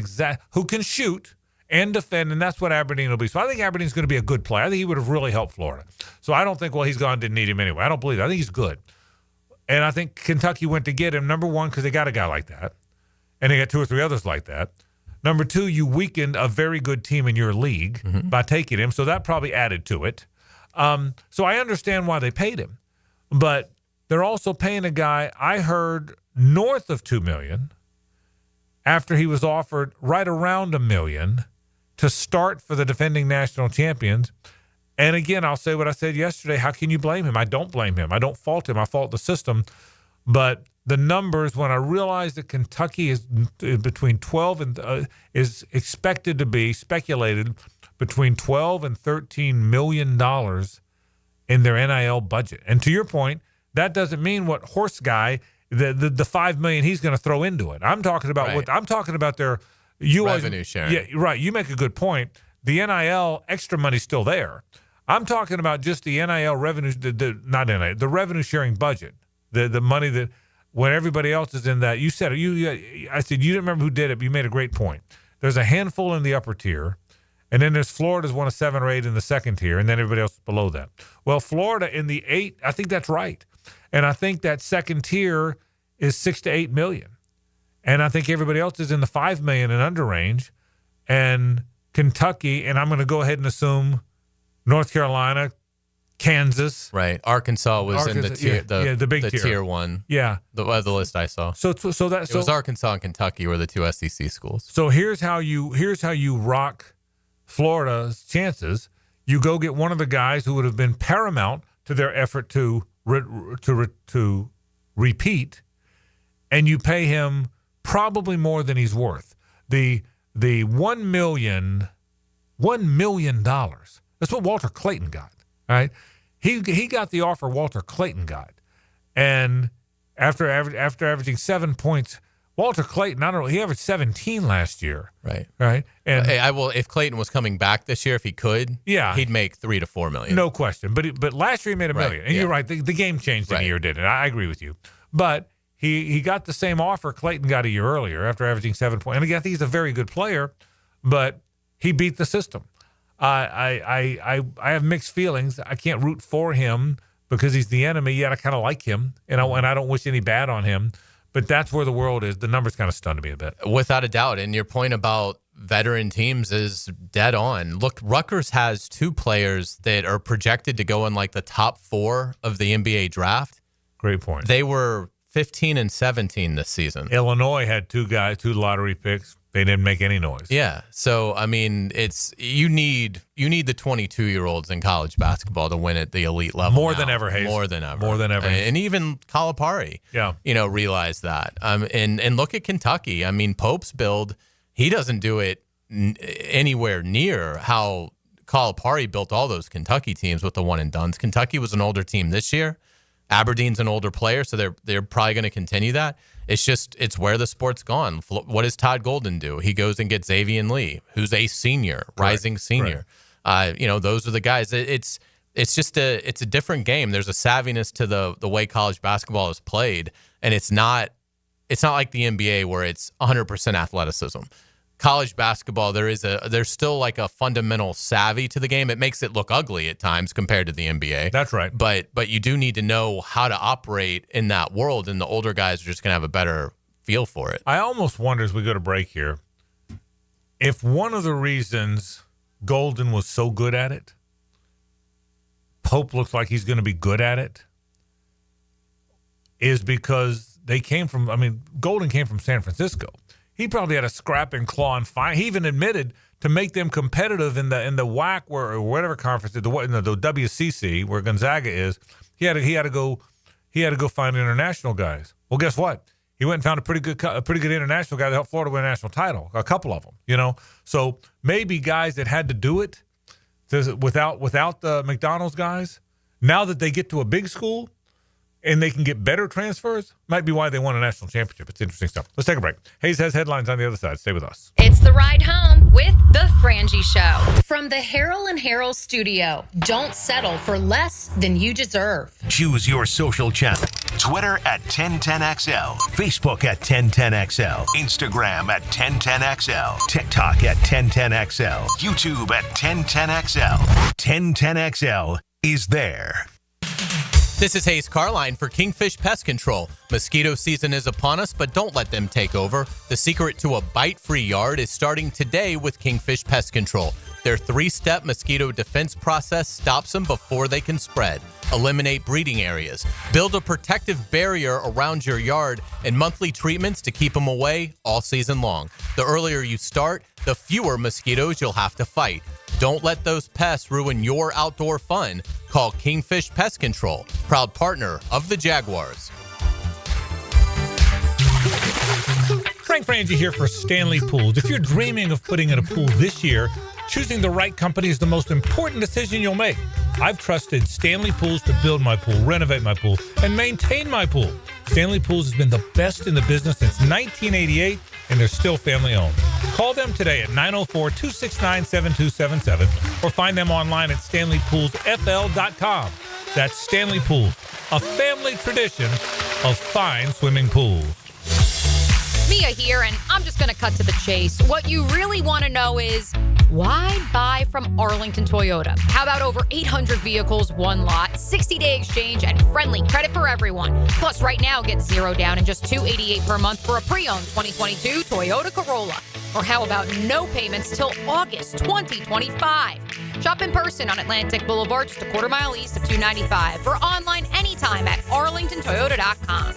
who can shoot and defend, and that's what Aberdeen will be. So I think Aberdeen's going to be a good player. I think he would have really helped Florida. So I don't think, he's gone, didn't need him anyway. I don't believe it. I think he's good. And I think Kentucky went to get him, number one, because they got a guy like that, and they got 2 or 3 others like that. Number 2, you weakened a very good team in your league by taking him, so that probably added to it. So I understand why they paid him. But they're also paying a guy, I heard, north of $2 million after he was offered right around $1 million to start for the defending national champions. And again, I'll say what I said yesterday. How can you blame him? I don't blame him. I don't fault him. I fault the system. But the numbers, when I realized that Kentucky is between 12 and is expected to be speculated between 12 and $13 million in their NIL budget. And to your point, that doesn't mean what horse guy, the $5 million he's going to throw into it. I'm talking about I'm talking about their revenue sharing. Yeah, right. You make a good point. The NIL extra money's still there. I'm talking about just the NIL revenue, the revenue sharing budget, the money that when everybody else is in that. You said it. I said you didn't remember who did it, but you made a great point. There's a handful in the upper tier, and then there's Florida's one of 7 or 8 in the second tier, and then everybody else below that. Well, Florida in the 8, I think that's right, and I think that second tier is 6 to 8 million, and I think everybody else is in the 5 million and under range, and Kentucky, and I'm going to go ahead and assume North Carolina, Kansas, right? Arkansas was in the tier, the big tier. Tier 1. Yeah, the list I saw. So it was Arkansas and Kentucky were the 2 SEC schools. So here's how you rock Florida's chances. You go get one of the guys who would have been paramount to their effort to repeat, and you pay him probably more than he's worth. The $1 million. That's what Walter Clayton got. All right, he got the offer Walter Clayton got, and after averaging 7 points, Walter Clayton, I don't know, he averaged 17 last year. Right. And if Clayton was coming back this year, if he could, he'd make $3 to $4 million. No question. But last year he made $1 million, and you're right. The game changed in a year, didn't it? I agree with you. But he got the same offer Clayton got a year earlier after averaging 7 points. And again, I think he's a very good player, but he beat the system. I have mixed feelings. I can't root for him because he's the enemy, yet I kind of like him, and I don't wish any bad on him. But that's where the world is. The numbers kind of stunned me a bit. Without a doubt. And your point about veteran teams is dead on. Look, Rutgers has 2 players that are projected to go in like the top 4 of the NBA draft. Great point. They were 15 and 17 this season. Illinois had 2 lottery picks. They didn't make any noise. Yeah. So, I mean, it's you need the 22-year-olds in college basketball to win at the elite level. More than ever, Hays. More than ever. And even Calipari, realized that. And look at Kentucky. I mean, Pope's build, he doesn't do it anywhere near how Calipari built all those Kentucky teams with the one-and-dones. Kentucky was an older team this year. Aberdeen's an older player, so they're probably going to continue that. It's where the sport's gone. What does Todd Golden do? He goes and gets Xavier Lee, who's a senior, rising senior. Those are the guys. It's a different game. There's a savviness to the way college basketball is played, and it's not like the NBA where it's 100% athleticism. College basketball, there's still like a fundamental savvy to the game. It makes it look ugly at times compared to the NBA. That's right. But you do need to know how to operate in that world, and the older guys are just going to have a better feel for it. I almost wonder as we go to break here, if one of the reasons Golden was so good at it, Pope looks like he's going to be good at it, is because they came from, Golden came from San Francisco. He probably had a scrap and claw and fight. He even admitted to make them competitive in the WAC or whatever conference, the WCC where Gonzaga is. He had to go find international guys. Well, guess what? He went and found a pretty good international guy that helped Florida win a national title. A couple of them, So maybe guys that had to do it without the McDonald's guys, now that they get to a big school and they can get better transfers, might be why they won a national championship. It's interesting stuff. Let's take a break. Hays has headlines on the other side. Stay with us. It's the ride home with the Frangie Show. From the Harrell and Harrell studio. Don't settle for less than you deserve. Choose your social channel. Twitter at 1010XL. Facebook at 1010XL. Instagram at 1010XL. TikTok at 1010XL. YouTube at 1010XL. 1010XL is there. This is Hays Carlyon for Kingfish Pest Control. Mosquito season is upon us, but don't let them take over. The secret to a bite-free yard is starting today with Kingfish Pest Control. Their 3-step mosquito defense process stops them before they can spread. Eliminate breeding areas. Build a protective barrier around your yard and monthly treatments to keep them away all season long. The earlier you start, the fewer mosquitoes you'll have to fight. Don't let those pests ruin your outdoor fun. Call Kingfish Pest Control, proud partner of the Jaguars. Frank Frangie here for Stanley Pools. If you're dreaming of putting in a pool this year, choosing the right company is the most important decision you'll make. I've trusted Stanley Pools to build my pool, renovate my pool, and maintain my pool. Stanley Pools has been the best in the business since 1988, and they're still family owned. Call them today at 904-269-7277 or find them online at StanleyPoolsFL.com. That's Stanley Pools, a family tradition of fine swimming pools. Mia here, and I'm just going to cut to the chase. What you really want to know is, why buy from Arlington Toyota? How about over 800 vehicles, one lot, 60-day exchange, and friendly credit for everyone? Plus, right now, get $0 down and just $288 per month for a pre-owned 2022 Toyota Corolla. Or how about no payments till August 2025? Shop in person on Atlantic Boulevard, just a quarter-mile east of 295, or online anytime at arlingtontoyota.com.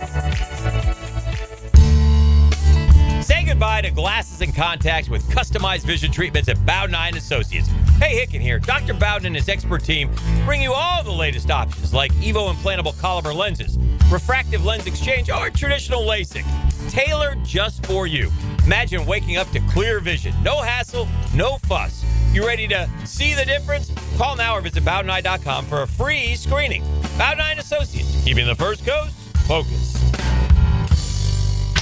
Say goodbye to glasses and contacts with customized vision treatments at Bowden & Associates. Hey, Hicken here. Dr. Bowden and his expert team bring you all the latest options like Evo implantable Caliber lenses, refractive lens exchange, or traditional LASIK. Tailored just for you. Imagine waking up to clear vision. No hassle, no fuss. You ready to see the difference? Call now or visit BowdenEye.com for a free screening. Bowden & Associates, keeping the First Coast focused.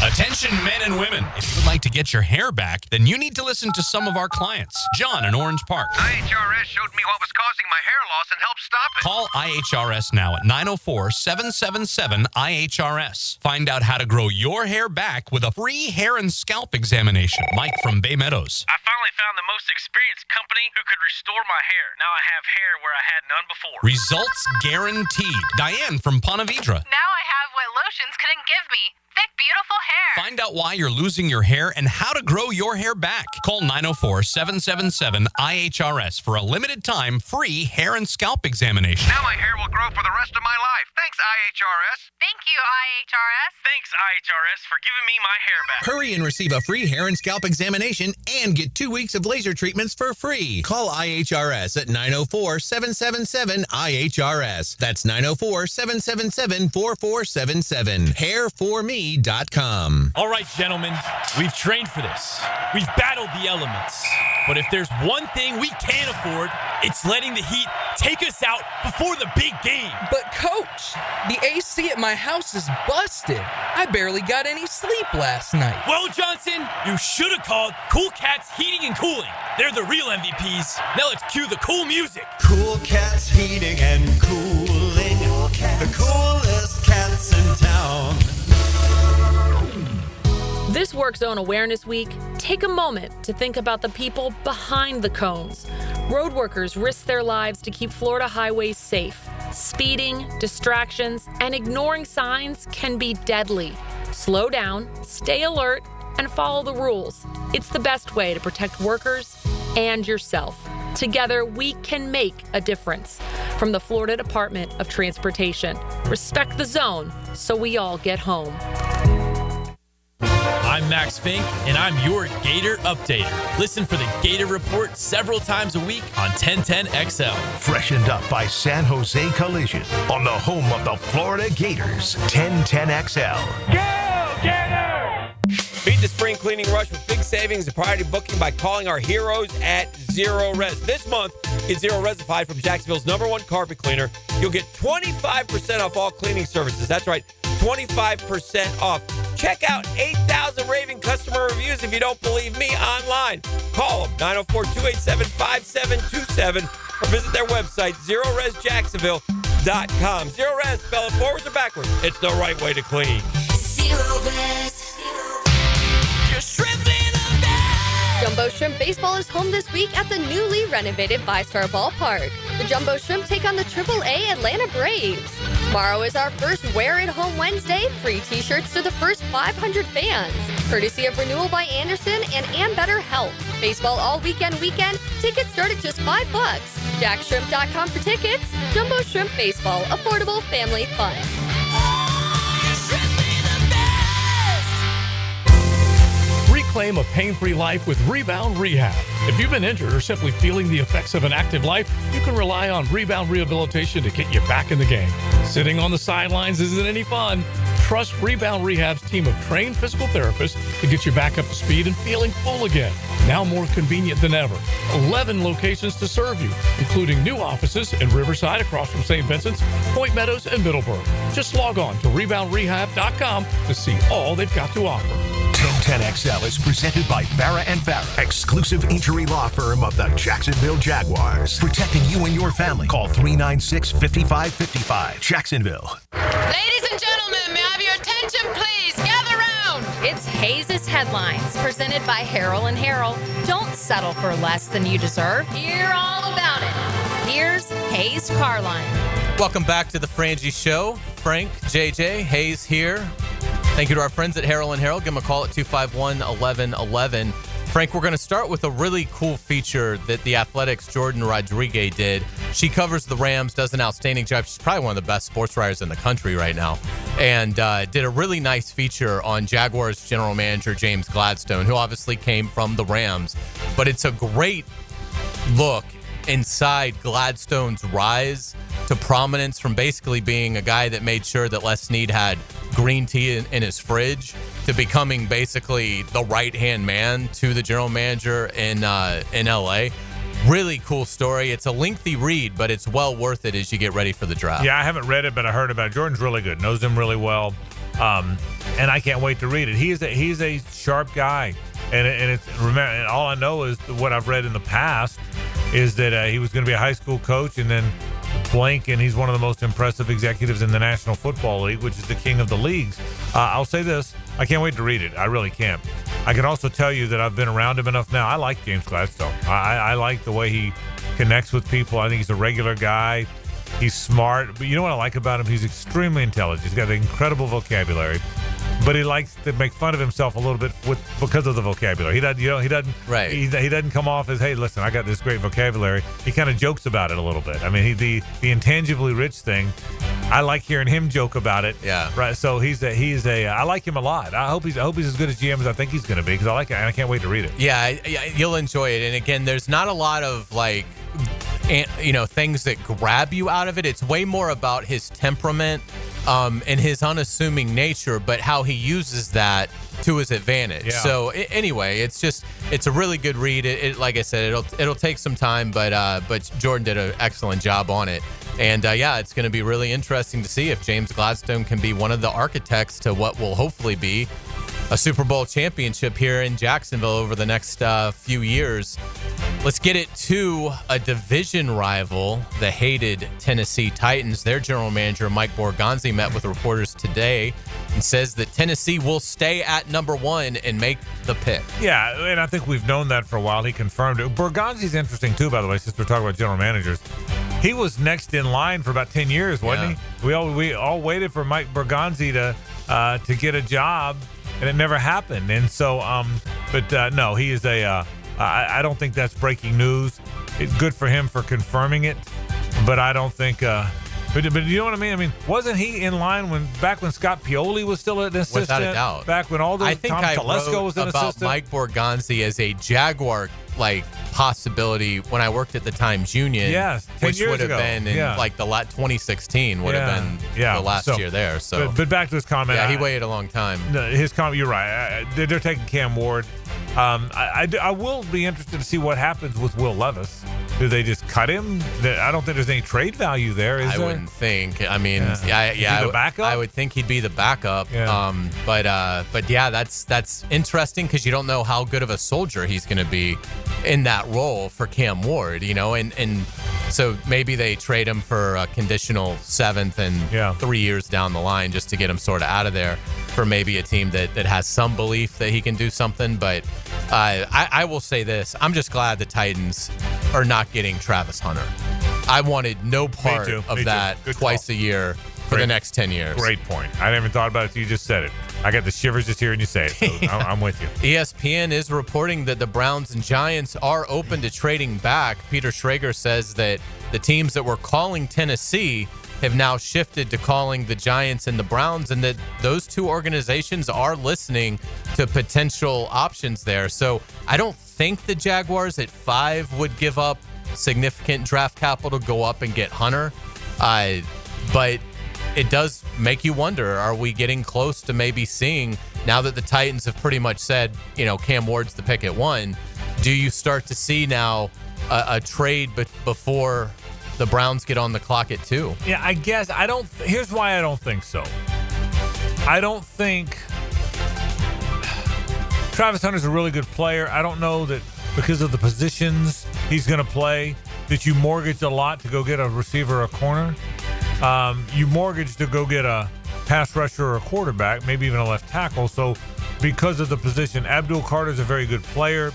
Attention men and women. If you would like to get your hair back, then you need to listen to some of our clients. John in Orange Park. IHRS showed me what was causing my hair loss and helped stop it. Call IHRS now at 904-777-IHRS. Find out how to grow your hair back with a free hair and scalp examination. Mike from Bay Meadows. I finally found the most experienced company who could restore my hair. Now I have hair where I had none before. Results guaranteed. Diane from Ponte Vedra. Now I have what lotions couldn't give me. Thick, beautiful hair. Find out why you're losing your hair and how to grow your hair back. Call 904-777-IHRS for a limited time free hair and scalp examination. Now my hair will grow for the rest of my life. Thanks, IHRS. Thank you, IHRS. Thanks, IHRS, for giving me my hair back. Hurry and receive a free hair and scalp examination and get 2 weeks of laser treatments for free. Call IHRS at 904-777-IHRS. That's 904-777-4477. Hair4me.com. All right, gentlemen, we've trained for this. We've battled the elements. But if there's one thing we can't afford, it's letting the heat take us out before the big game. But, Coach, the AC at my house is busted. I barely got any sleep last night. Well, Johnson, you should have called Cool Cats Heating and Cooling. They're the real MVPs. Now let's cue the cool music. Cool Cats Heating and Cooling. The coolest cats in town. This Work Zone Awareness Week, take a moment to think about the people behind the cones. Road workers risk their lives to keep Florida highways safe. Speeding, distractions, and ignoring signs can be deadly. Slow down, stay alert, and follow the rules. It's the best way to protect workers and yourself. Together, we can make a difference. From the Florida Department of Transportation, respect the zone so we all get home. I'm Max Fink, and I'm your Gator Updater. Listen for the Gator Report several times a week on 1010XL. Freshened up by San Jose Collision on the home of the Florida Gators. 1010XL. Go, Gator! Beat the spring cleaning rush with big savings and priority booking by calling our heroes at Zero Res. This month, get Zero Resified from Jacksonville's #1 carpet cleaner. You'll get 25% off all cleaning services. That's right, 25% off. Check out 8,000 raving customer reviews if you don't believe me online. Call them, 904-287-5727, or visit their website, ZeroResJacksonville.com. Zero Res, spell it forwards or backwards. It's the right way to clean. Zero Res. Jumbo Shrimp Baseball is home this week at the newly renovated VyStar Ballpark. The Jumbo Shrimp take on the AAA Atlanta Braves. Tomorrow is our first Wear It Home Wednesday. Free t-shirts to the first 500 fans. Courtesy of Renewal by Anderson and Better Health. Baseball all weekend. Tickets start at just $5. JackShrimp.com for tickets. Jumbo Shrimp Baseball. Affordable family fun. Reclaim a pain-free life with Rebound Rehab. If you've been injured or simply feeling the effects of an active life, you can rely on Rebound Rehabilitation to get you back in the game. Sitting on the sidelines isn't any fun. Trust Rebound Rehab's team of trained physical therapists to get you back up to speed and feeling full again. Now more convenient than ever. 11 locations to serve you, including new offices in Riverside across from St. Vincent's, Point Meadows, and Middleburg. Just log on to reboundrehab.com to see all they've got to offer. 1010XL is presented by Farah & Farah, exclusive injury law firm of the Jacksonville Jaguars. Protecting you and your family. Call 396-5555. Jacksonville. Ladies and gentlemen, may I have your attention, please? Gather round. It's Hays' Headlines, presented by Harrell & Harrell. Don't settle for less than you deserve. Hear all about it. Here's Hays Carlyon. Welcome back to the Frangie Show. Frank, JJ, Hays here. Thank you to our friends at Harrell & Harrell. Give them a call at 251-1111. Frank, we're going to start with a really cool feature that the Athletics' Jordan Rodriguez did. She covers the Rams, does an outstanding job. She's probably one of the best sports writers in the country right now. And did a really nice feature on Jaguars general manager James Gladstone, who obviously came from the Rams. But it's a great look inside Gladstone's rise to prominence from basically being a guy that made sure that Les Snead had green tea in his fridge to becoming basically the right-hand man to the general manager in L.A. Really cool story. It's a lengthy read, but it's well worth it as you get ready for the draft. Yeah, I haven't read it, but I heard about it. Jordan's really good, knows him really well, and I can't wait to read it. He's a sharp guy, and all I know is what I've read in the past is that he was going to be a high school coach and then blank, and he's one of the most impressive executives in the National Football League, which is the king of the leagues. I'll say this, I can't wait to read it. I really can't. I can also tell you that I've been around him enough now. I like James Gladstone. I like the way he connects with people. I think he's a regular guy. He's smart. But you know what I like about him? He's extremely intelligent. He's got an incredible vocabulary. But he likes to make fun of himself a little bit because of the vocabulary. He doesn't come off as, hey, listen, I got this great vocabulary. He kind of jokes about it a little bit. I mean, the intangibly rich thing, I like hearing him joke about it. Yeah. Right. So I like him a lot. I hope he's as good as GM as I think he's going to be, because I like it and I can't wait to read it. Yeah, you'll enjoy it. And again, there's not a lot of things that grab you out of it. It's way more about his temperament and his unassuming nature, but how he uses that to his advantage. Yeah. So anyway, it's a really good read. It like I said, it'll take some time, but Jordan did an excellent job on it. And it's going to be really interesting to see if James Gladstone can be one of the architects to what will hopefully be a Super Bowl championship here in Jacksonville over the next few years. Let's get it to a division rival, the hated Tennessee Titans. Their general manager, Mike Borgonzi, met with reporters today and says that Tennessee will stay at number 1 and make the pick. Yeah, and I think we've known that for a while. He confirmed it. Borgonzi's interesting, too, by the way, since we're talking about general managers. He was next in line for about 10 years, wasn't he? We all waited for Mike Borgonzi to get a job, and it never happened. And so, no, he is I don't think that's breaking news. good for him for confirming it, but I don't think. But you know what I mean? I mean, wasn't he in line back when Scott Pioli was still an assistant? Without a doubt. Back when all those I think Tom I Telesco wrote was an about assistant. Mike Borgonzi as a Jaguar possibility when I worked at the Times Union. Yes, 10 which years would have ago. been in Yeah. like the 2016 would have been the last year there. So, but back to his comment. yeah, he waited a long time. No, his comment. You're right. They're taking Cam Ward. I will be interested to see what happens with Will Levis. Do they just cut him? I don't think there's any trade value there. Is I there? wouldn't think. I mean, Is he the backup? I would think he'd be the backup. Yeah. But yeah, that's interesting because you don't know how good of a soldier he's going to be in that role for Cam Ward. And so maybe they trade him for a conditional 7th and 3 years down the line just to get him sort of out of there for maybe a team that has some belief that he can do something. But I will say this: I'm just glad the Titans are not getting Travis Hunter. I wanted no part of that twice a year for the next 10 years. Great point. I never thought about it. You just said it. I got the shivers just hearing you say it. So I'm with you. ESPN is reporting that the Browns and Giants are open to trading back. Peter Schrager says that the teams that were calling Tennessee have now shifted to calling the Giants and the Browns, and that those two organizations are listening to potential options there. So I don't think the Jaguars at 5 would give up significant draft capital to go up and get Hunter. But it does make you wonder, are we getting close to maybe seeing, now that the Titans have pretty much said, Cam Ward's the pick at 1, do you start to see now a trade before the Browns get on the clock at 2? Yeah, I guess here's why I don't think so. I don't think Travis Hunter's a really good player. I don't know that because of the positions he's going to play that you mortgage a lot to go get a receiver or a corner. You mortgage to go get a pass rusher or a quarterback, maybe even a left tackle. So because of the position, Abdul Carter's a very good player.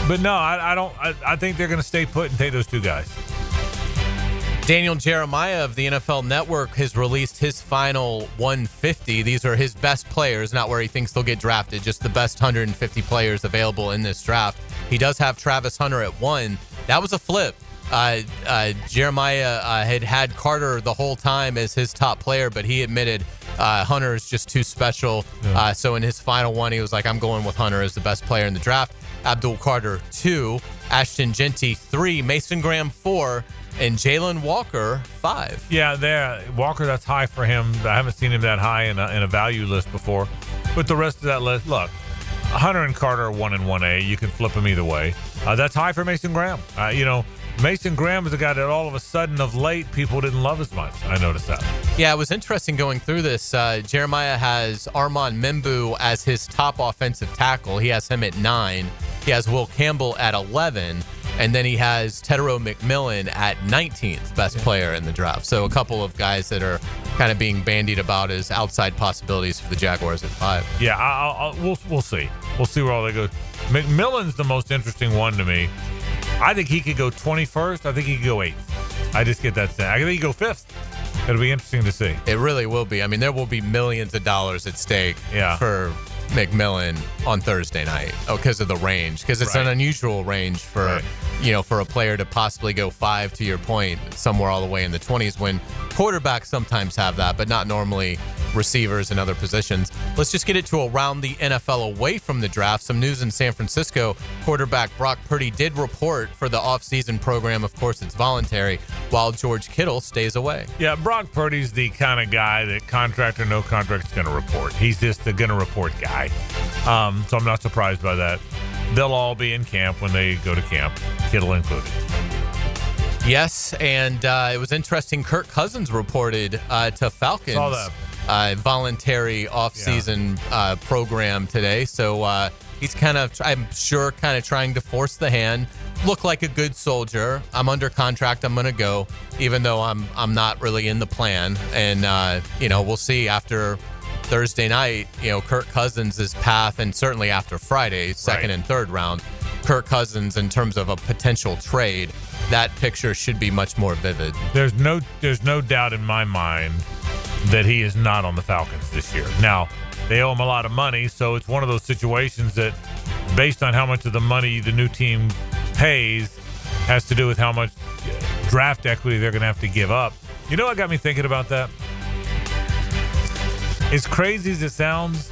But no, I don't. I think they're going to stay put and take those two guys. Daniel Jeremiah of the NFL Network has released his final 150. These are his best players, not where he thinks they'll get drafted, just the best 150 players available in this draft. He does have Travis Hunter at 1. That was a flip. Jeremiah had Carter the whole time as his top player, but he admitted Hunter is just too special. Yeah. So in his final one, he was like, I'm going with Hunter as the best player in the draft. Abdul Carter 2, Ashton Genty 3, Mason Graham 4, and Jalen Walker 5. Yeah, Walker, that's high for him. I haven't seen him that high in a value list before. But the rest of that list, look, Hunter and Carter are 1 and 1A. You can flip them either way. That's high for Mason Graham. Mason Graham is a guy that all of a sudden of late people didn't love as much. I noticed that. Yeah, it was interesting going through this. Jeremiah has Armand Membu as his top offensive tackle. He has him at 9. He has Will Campbell at 11. And then he has Tedero McMillan at 19th best player in the draft. So a couple of guys that are kind of being bandied about as outside possibilities for the Jaguars at 5. Yeah, we'll see. We'll see where all they go. McMillan's the most interesting one to me. I think he could go 21st. I think he could go 8th. I just get that sense. I think he could go 5th. It'll be interesting to see. It really will be. I mean, there will be millions of dollars at stake for McMillan on Thursday night because of the range, because it's an unusual range for for a player to possibly go 5, to your point, somewhere all the way in the 20s, when quarterbacks sometimes have that, but not normally receivers and other positions. Let's just get it to around the NFL away from the draft. Some news in San Francisco. Quarterback Brock Purdy did report for the offseason program. Of course, it's voluntary, while George Kittle stays away. Yeah, Brock Purdy's the kind of guy that contract or no contract is going to report. He's just the going to report guy. So I'm not surprised by that. They'll all be in camp when they go to camp, Kittle included. Yes, and it was interesting. Kirk Cousins reported to Falcons. Saw that. Voluntary offseason program today. So he's kind of, I'm sure, kind of trying to force the hand. Look like a good soldier. I'm under contract. I'm going to go, even though I'm not really in the plan. And we'll see after Thursday night. Kirk Cousins' path, and certainly after Friday, second and third round, Kirk Cousins in terms of a potential trade. That picture should be much more vivid. There's no doubt in my mind that he is not on the Falcons this year. Now, they owe him a lot of money, so it's one of those situations that, based on how much of the money the new team pays, has to do with how much draft equity they're going to have to give up. You know what got me thinking about that? As crazy as it sounds,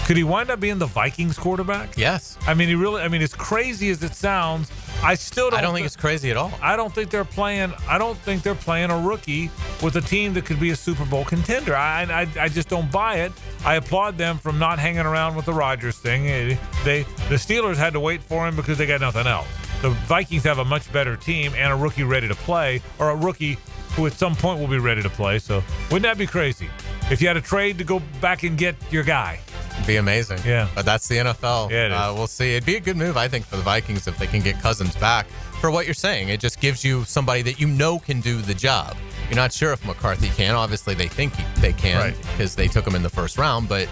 could he wind up being the Vikings quarterback? Yes. I mean, as crazy as it sounds, I don't think it's crazy at all. I don't think they're playing a rookie with a team that could be a Super Bowl contender. I just don't buy it. I applaud them from not hanging around with the Rodgers thing. The Steelers had to wait for him because they got nothing else. The Vikings have a much better team and a rookie ready to play, or a rookie who at some point will be ready to play. So wouldn't that be crazy if you had a trade to go back and get your guy? It'd be amazing. Yeah. But that's the NFL. Yeah, it is. We'll see. It'd be a good move, I think, for the Vikings if they can get Cousins back. For what you're saying, it just gives you somebody that you know can do the job. You're not sure if McCarthy can. Obviously, they think they can because they took him in the first round, but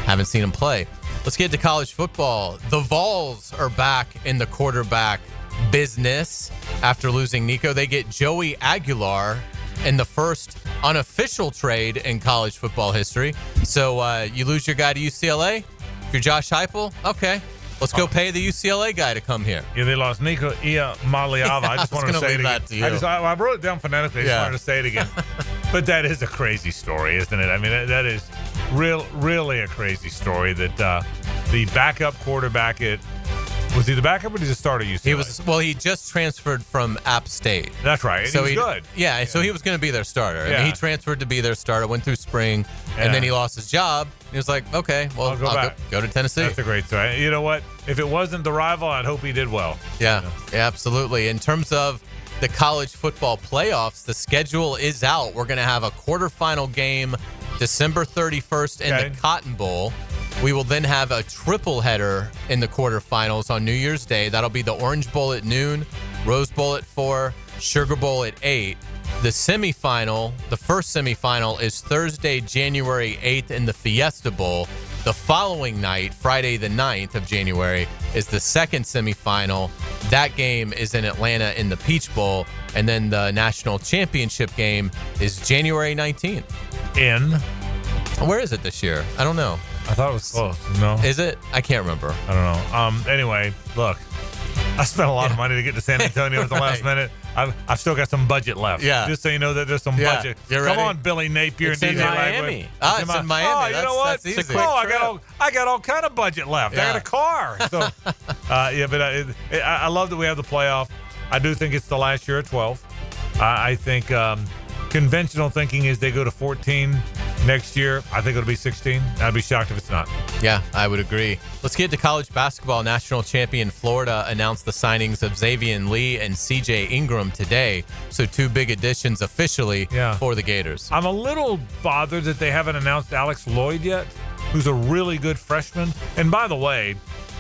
haven't seen him play. Let's get to college football. The Vols are back in the quarterback business after losing Nico. They get Joey Aguilar in the first unofficial trade in college football history. So you lose your guy to UCLA? If you're Josh Heupel, okay. Let's go pay the UCLA guy to come here. Yeah, they lost Nico Iamaleava. I just wanted to say it again. To you. I wrote it down phonetically. I just wanted to say it again. But that is a crazy story, isn't it? I mean, that is really a crazy story that the backup quarterback was he the backup or did he start at UCLA? He just transferred from App State. That's right. So he was good. Yeah, so he was going to be their starter. Yeah. I mean, he transferred to be their starter, went through spring, and then he lost his job. He was like, okay, well, I'll go to Tennessee. That's a great story. You know what? If it wasn't the rival, I'd hope he did well. Yeah, absolutely. In terms of the college football playoffs, the schedule is out. We're going to have a quarterfinal game December 31st in the Cotton Bowl. We will then have a triple header in the quarterfinals on New Year's Day. That'll be the Orange Bowl at noon, Rose Bowl at 4, Sugar Bowl at 8. The semifinal, the first semifinal, is Thursday, January 8th in the Fiesta Bowl. The following night, Friday the 9th of January, is the second semifinal. That game is in Atlanta in the Peach Bowl. And then the national championship game is January 19th. Where is it this year? I don't know. I thought it was close. No. Is it? I can't remember. I don't know. Anyway, look, I spent a lot of money to get to San Antonio at the last minute. I've still got some budget left. Yeah. Just so you know that there's some budget. You're Come ready? on, Billy Napier It's and in DJ Miami. Lagway. It's in Miami. Oh, you know what? That's easy. I got all kind of budget left. I got a car. So, but I love that we have the playoff. I do think it's the last year at 12. I think conventional thinking is they go to 14 next year. I think it'll be 16. I'd be shocked if it's not. Yeah, I would agree. Let's get to college basketball. National champion Florida announced the signings of Xavier Lee and CJ Ingram today. So 2 big additions officially for the Gators. I'm a little bothered that they haven't announced Alex Lloyd yet, who's a really good freshman. And by the way,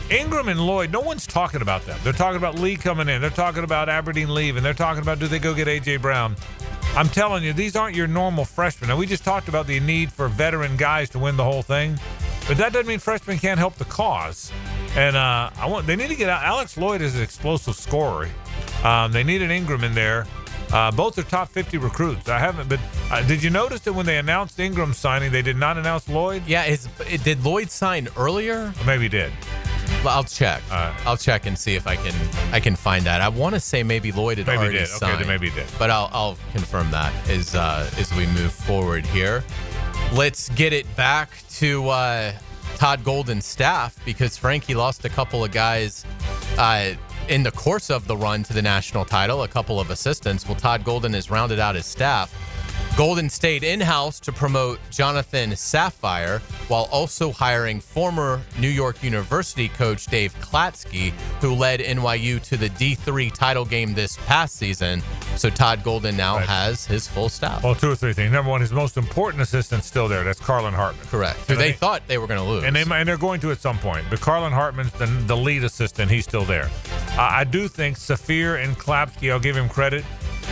Ingram and Lloyd, no one's talking about them. They're talking about Lee coming in. They're talking about Aberdeen leaving. They're talking about do they go get A.J. Brown. I'm telling you, these aren't your normal freshmen. Now, we just talked about the need for veteran guys to win the whole thing, but that doesn't mean freshmen can't help the cause. And they need to get out. Alex Lloyd is an explosive scorer. They need an Ingram in there. Both are top 50 recruits. Did you notice that when they announced Ingram's signing, they did not announce Lloyd? Yeah, did Lloyd sign earlier? Or maybe he did. Well, I'll check. I'll check and see if I can find that. I want to say maybe Lloyd had already signed. Okay, then maybe he did. But I'll confirm that as we move forward here. Let's get it back to Todd Golden's staff because Frankie lost a couple of guys in the course of the run to the national title, a couple of assistants. Well, Todd Golden has rounded out his staff. Golden stayed in-house to promote Jonathan Sapphire while also hiring former New York University coach Dave Klatsky, who led NYU to the D3 title game this past season. So Todd Golden now has his full staff. Well, 2 or 3 things. Number one, his most important assistant's still there. That's Carlin Hartman. Correct. Who they thought they were going to lose. And they're going to at some point. But Carlin Hartman's the lead assistant. He's still there. I do think Sapphire and Klapski, I'll give him credit.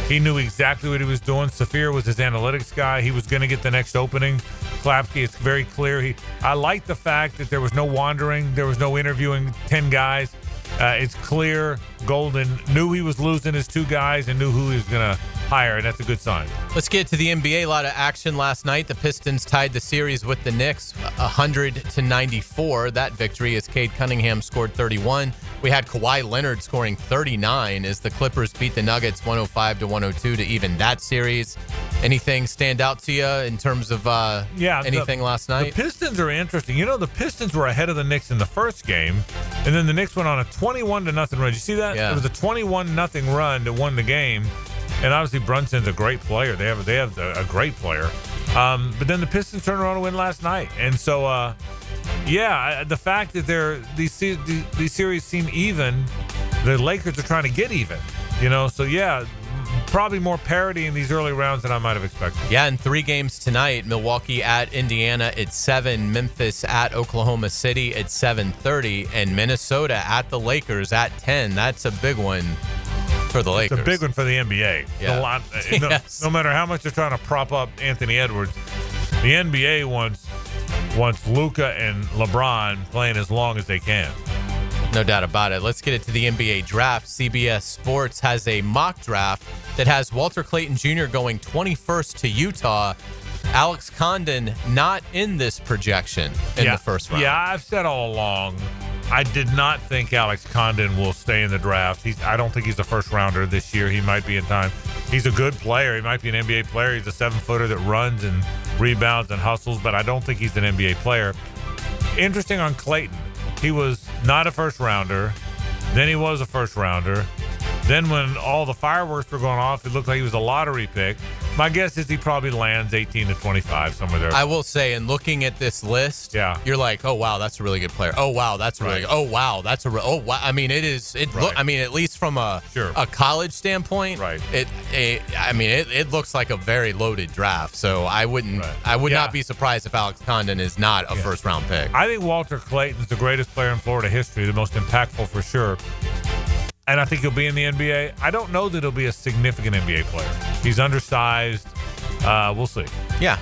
He knew exactly what he was doing. Sapphire was his analytics guy. He was going to get the next opening. Klapski, it's very clear. I like the fact that there was no wandering. There was no interviewing 10 guys. It's clear Golden knew he was losing his 2 guys and knew who he was going to hire, and that's a good sign. Let's get to the NBA. A lot of action last night. The Pistons tied the series with the Knicks 100-94. That victory as Cade Cunningham scored 31. We had Kawhi Leonard scoring 39 as the Clippers beat the Nuggets 105-102 to even that series. Anything stand out to you in terms of anything last night? The Pistons are interesting. You know, the Pistons were ahead of the Knicks in the first game, and then the Knicks went on a 21-0 run. Did you see that? Yeah. It was a 21-0 run to win the game, and obviously Brunson's a great player. They have a great player. But then the Pistons turned around and win last night, and so the fact that these series seem even, the Lakers are trying to get even. You know, so probably more parity in these early rounds than I might have expected. Yeah, in 3 games tonight, Milwaukee at Indiana at 7, Memphis at Oklahoma City at 7:30, and Minnesota at the Lakers at 10. That's a big one for the Lakers. It's a big one for the NBA. Yeah. Yes. No matter how much they're trying to prop up Anthony Edwards, the NBA wants Luka and LeBron playing as long as they can. No doubt about it. Let's get it to the NBA draft. CBS Sports has a mock draft that has Walter Clayton Jr. going 21st to Utah. Alex Condon not in this projection in the first round. Yeah, I've said all along, I did not think Alex Condon will stay in the draft. I don't think he's a first rounder this year. He might be in time. He's a good player. He might be an NBA player. He's a 7-footer that runs and rebounds and hustles, but I don't think he's an NBA player. Interesting on Clayton. He was not a first rounder. Then he was a first rounder. Then when all the fireworks were going off, it looked like he was a lottery pick. My guess is he probably lands 18 to 25, somewhere there. I will say, in looking at this list, you're like, oh, wow, that's a really good player. Oh, wow, that's a really good. Oh, wow, that's a oh, wow. I mean, it is. I mean, at least from a college standpoint, it looks like a very loaded draft. So I would not be surprised if Alex Condon is not a first round pick. I think Walter Clayton's the greatest player in Florida history, the most impactful for sure. And I think he'll be in the NBA. I don't know that he'll be a significant NBA player. He's undersized. We'll see. Yeah.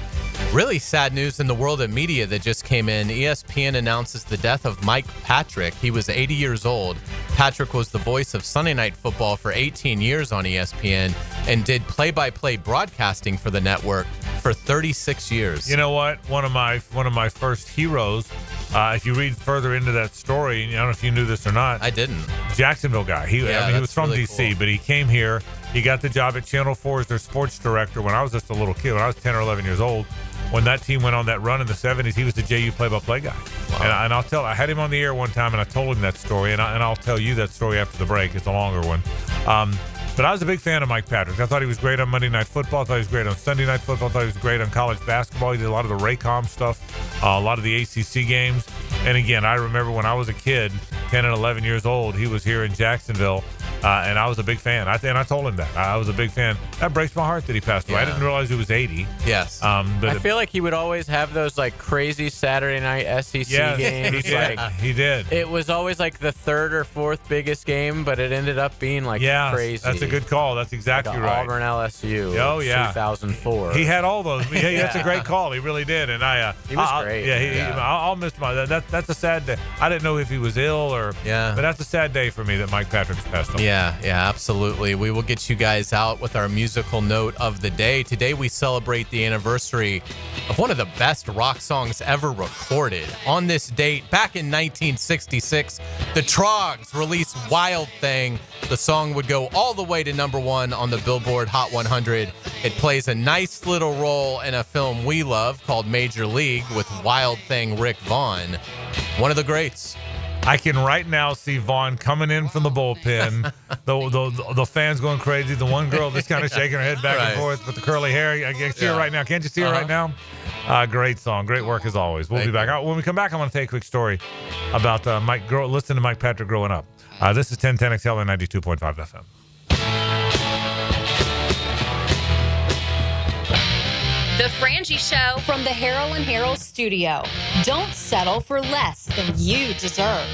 Really sad news in the world of media that just came in. ESPN announces the death of Mike Patrick. He was 80 years old. Patrick was the voice of Sunday Night Football for 18 years on ESPN and did play-by-play broadcasting for the network for 36 years. You know what? One of my first heroes. If you read further into that story, I don't know if you knew this or not. I didn't. Jacksonville guy. He was from really D.C., cool. but he came here. He got the job at Channel 4 as their sports director when I was just a little kid, when I was 10 or 11 years old. When that team went on that run in the 70s, he was the JU play-by-play guy. Wow. And I had him on the air one time, and I told him that story, and I'll tell you that story after the break. It's a longer one. But I was a big fan of Mike Patrick. I thought he was great on Monday Night Football. I thought he was great on Sunday Night Football. I thought he was great on college basketball. He did a lot of the Raycom stuff, a lot of the ACC games. And again, I remember when I was a kid, 10 and 11 years old, he was here in Jacksonville, and I was a big fan. I told him that. I was a big fan. That breaks my heart that he passed away. I didn't realize he was 80. Yes. But I feel like he would always have those like crazy Saturday night SEC games. He did. It was always like the 3rd or 4th biggest game, but it ended up being like crazy. That's a good call. That's exactly like right. Auburn LSU. Oh, yeah. 2004. He had all those. That's a great call. He really did. And he was great. I'll miss that's a sad day. I didn't know if he was ill or. Yeah. But that's a sad day for me that Mike Patrick passed away. Yeah, absolutely. We will get you guys out with our musical note of the day. Today we celebrate the anniversary of one of the best rock songs ever recorded. On this date, back in 1966, the Troggs released Wild Thing. The song would go all the way to #1 on the Billboard Hot 100. It plays a nice little role in a film we love called Major League with Wild Thing Rick Vaughn. One of the greats. I can right now see Vaughn coming in from the bullpen, the fans going crazy, the one girl just kind of shaking her head back and forth with the curly hair. I can see her right now. Can't you see her right now? Great song. Great work as always. We'll be back. When we come back, I'm going to tell you a quick story about listen to Mike Patrick growing up. This is 1010XL and 92.5 FM. The Frangie Show from the Harold and Harold studio. Don't settle for less than you deserve.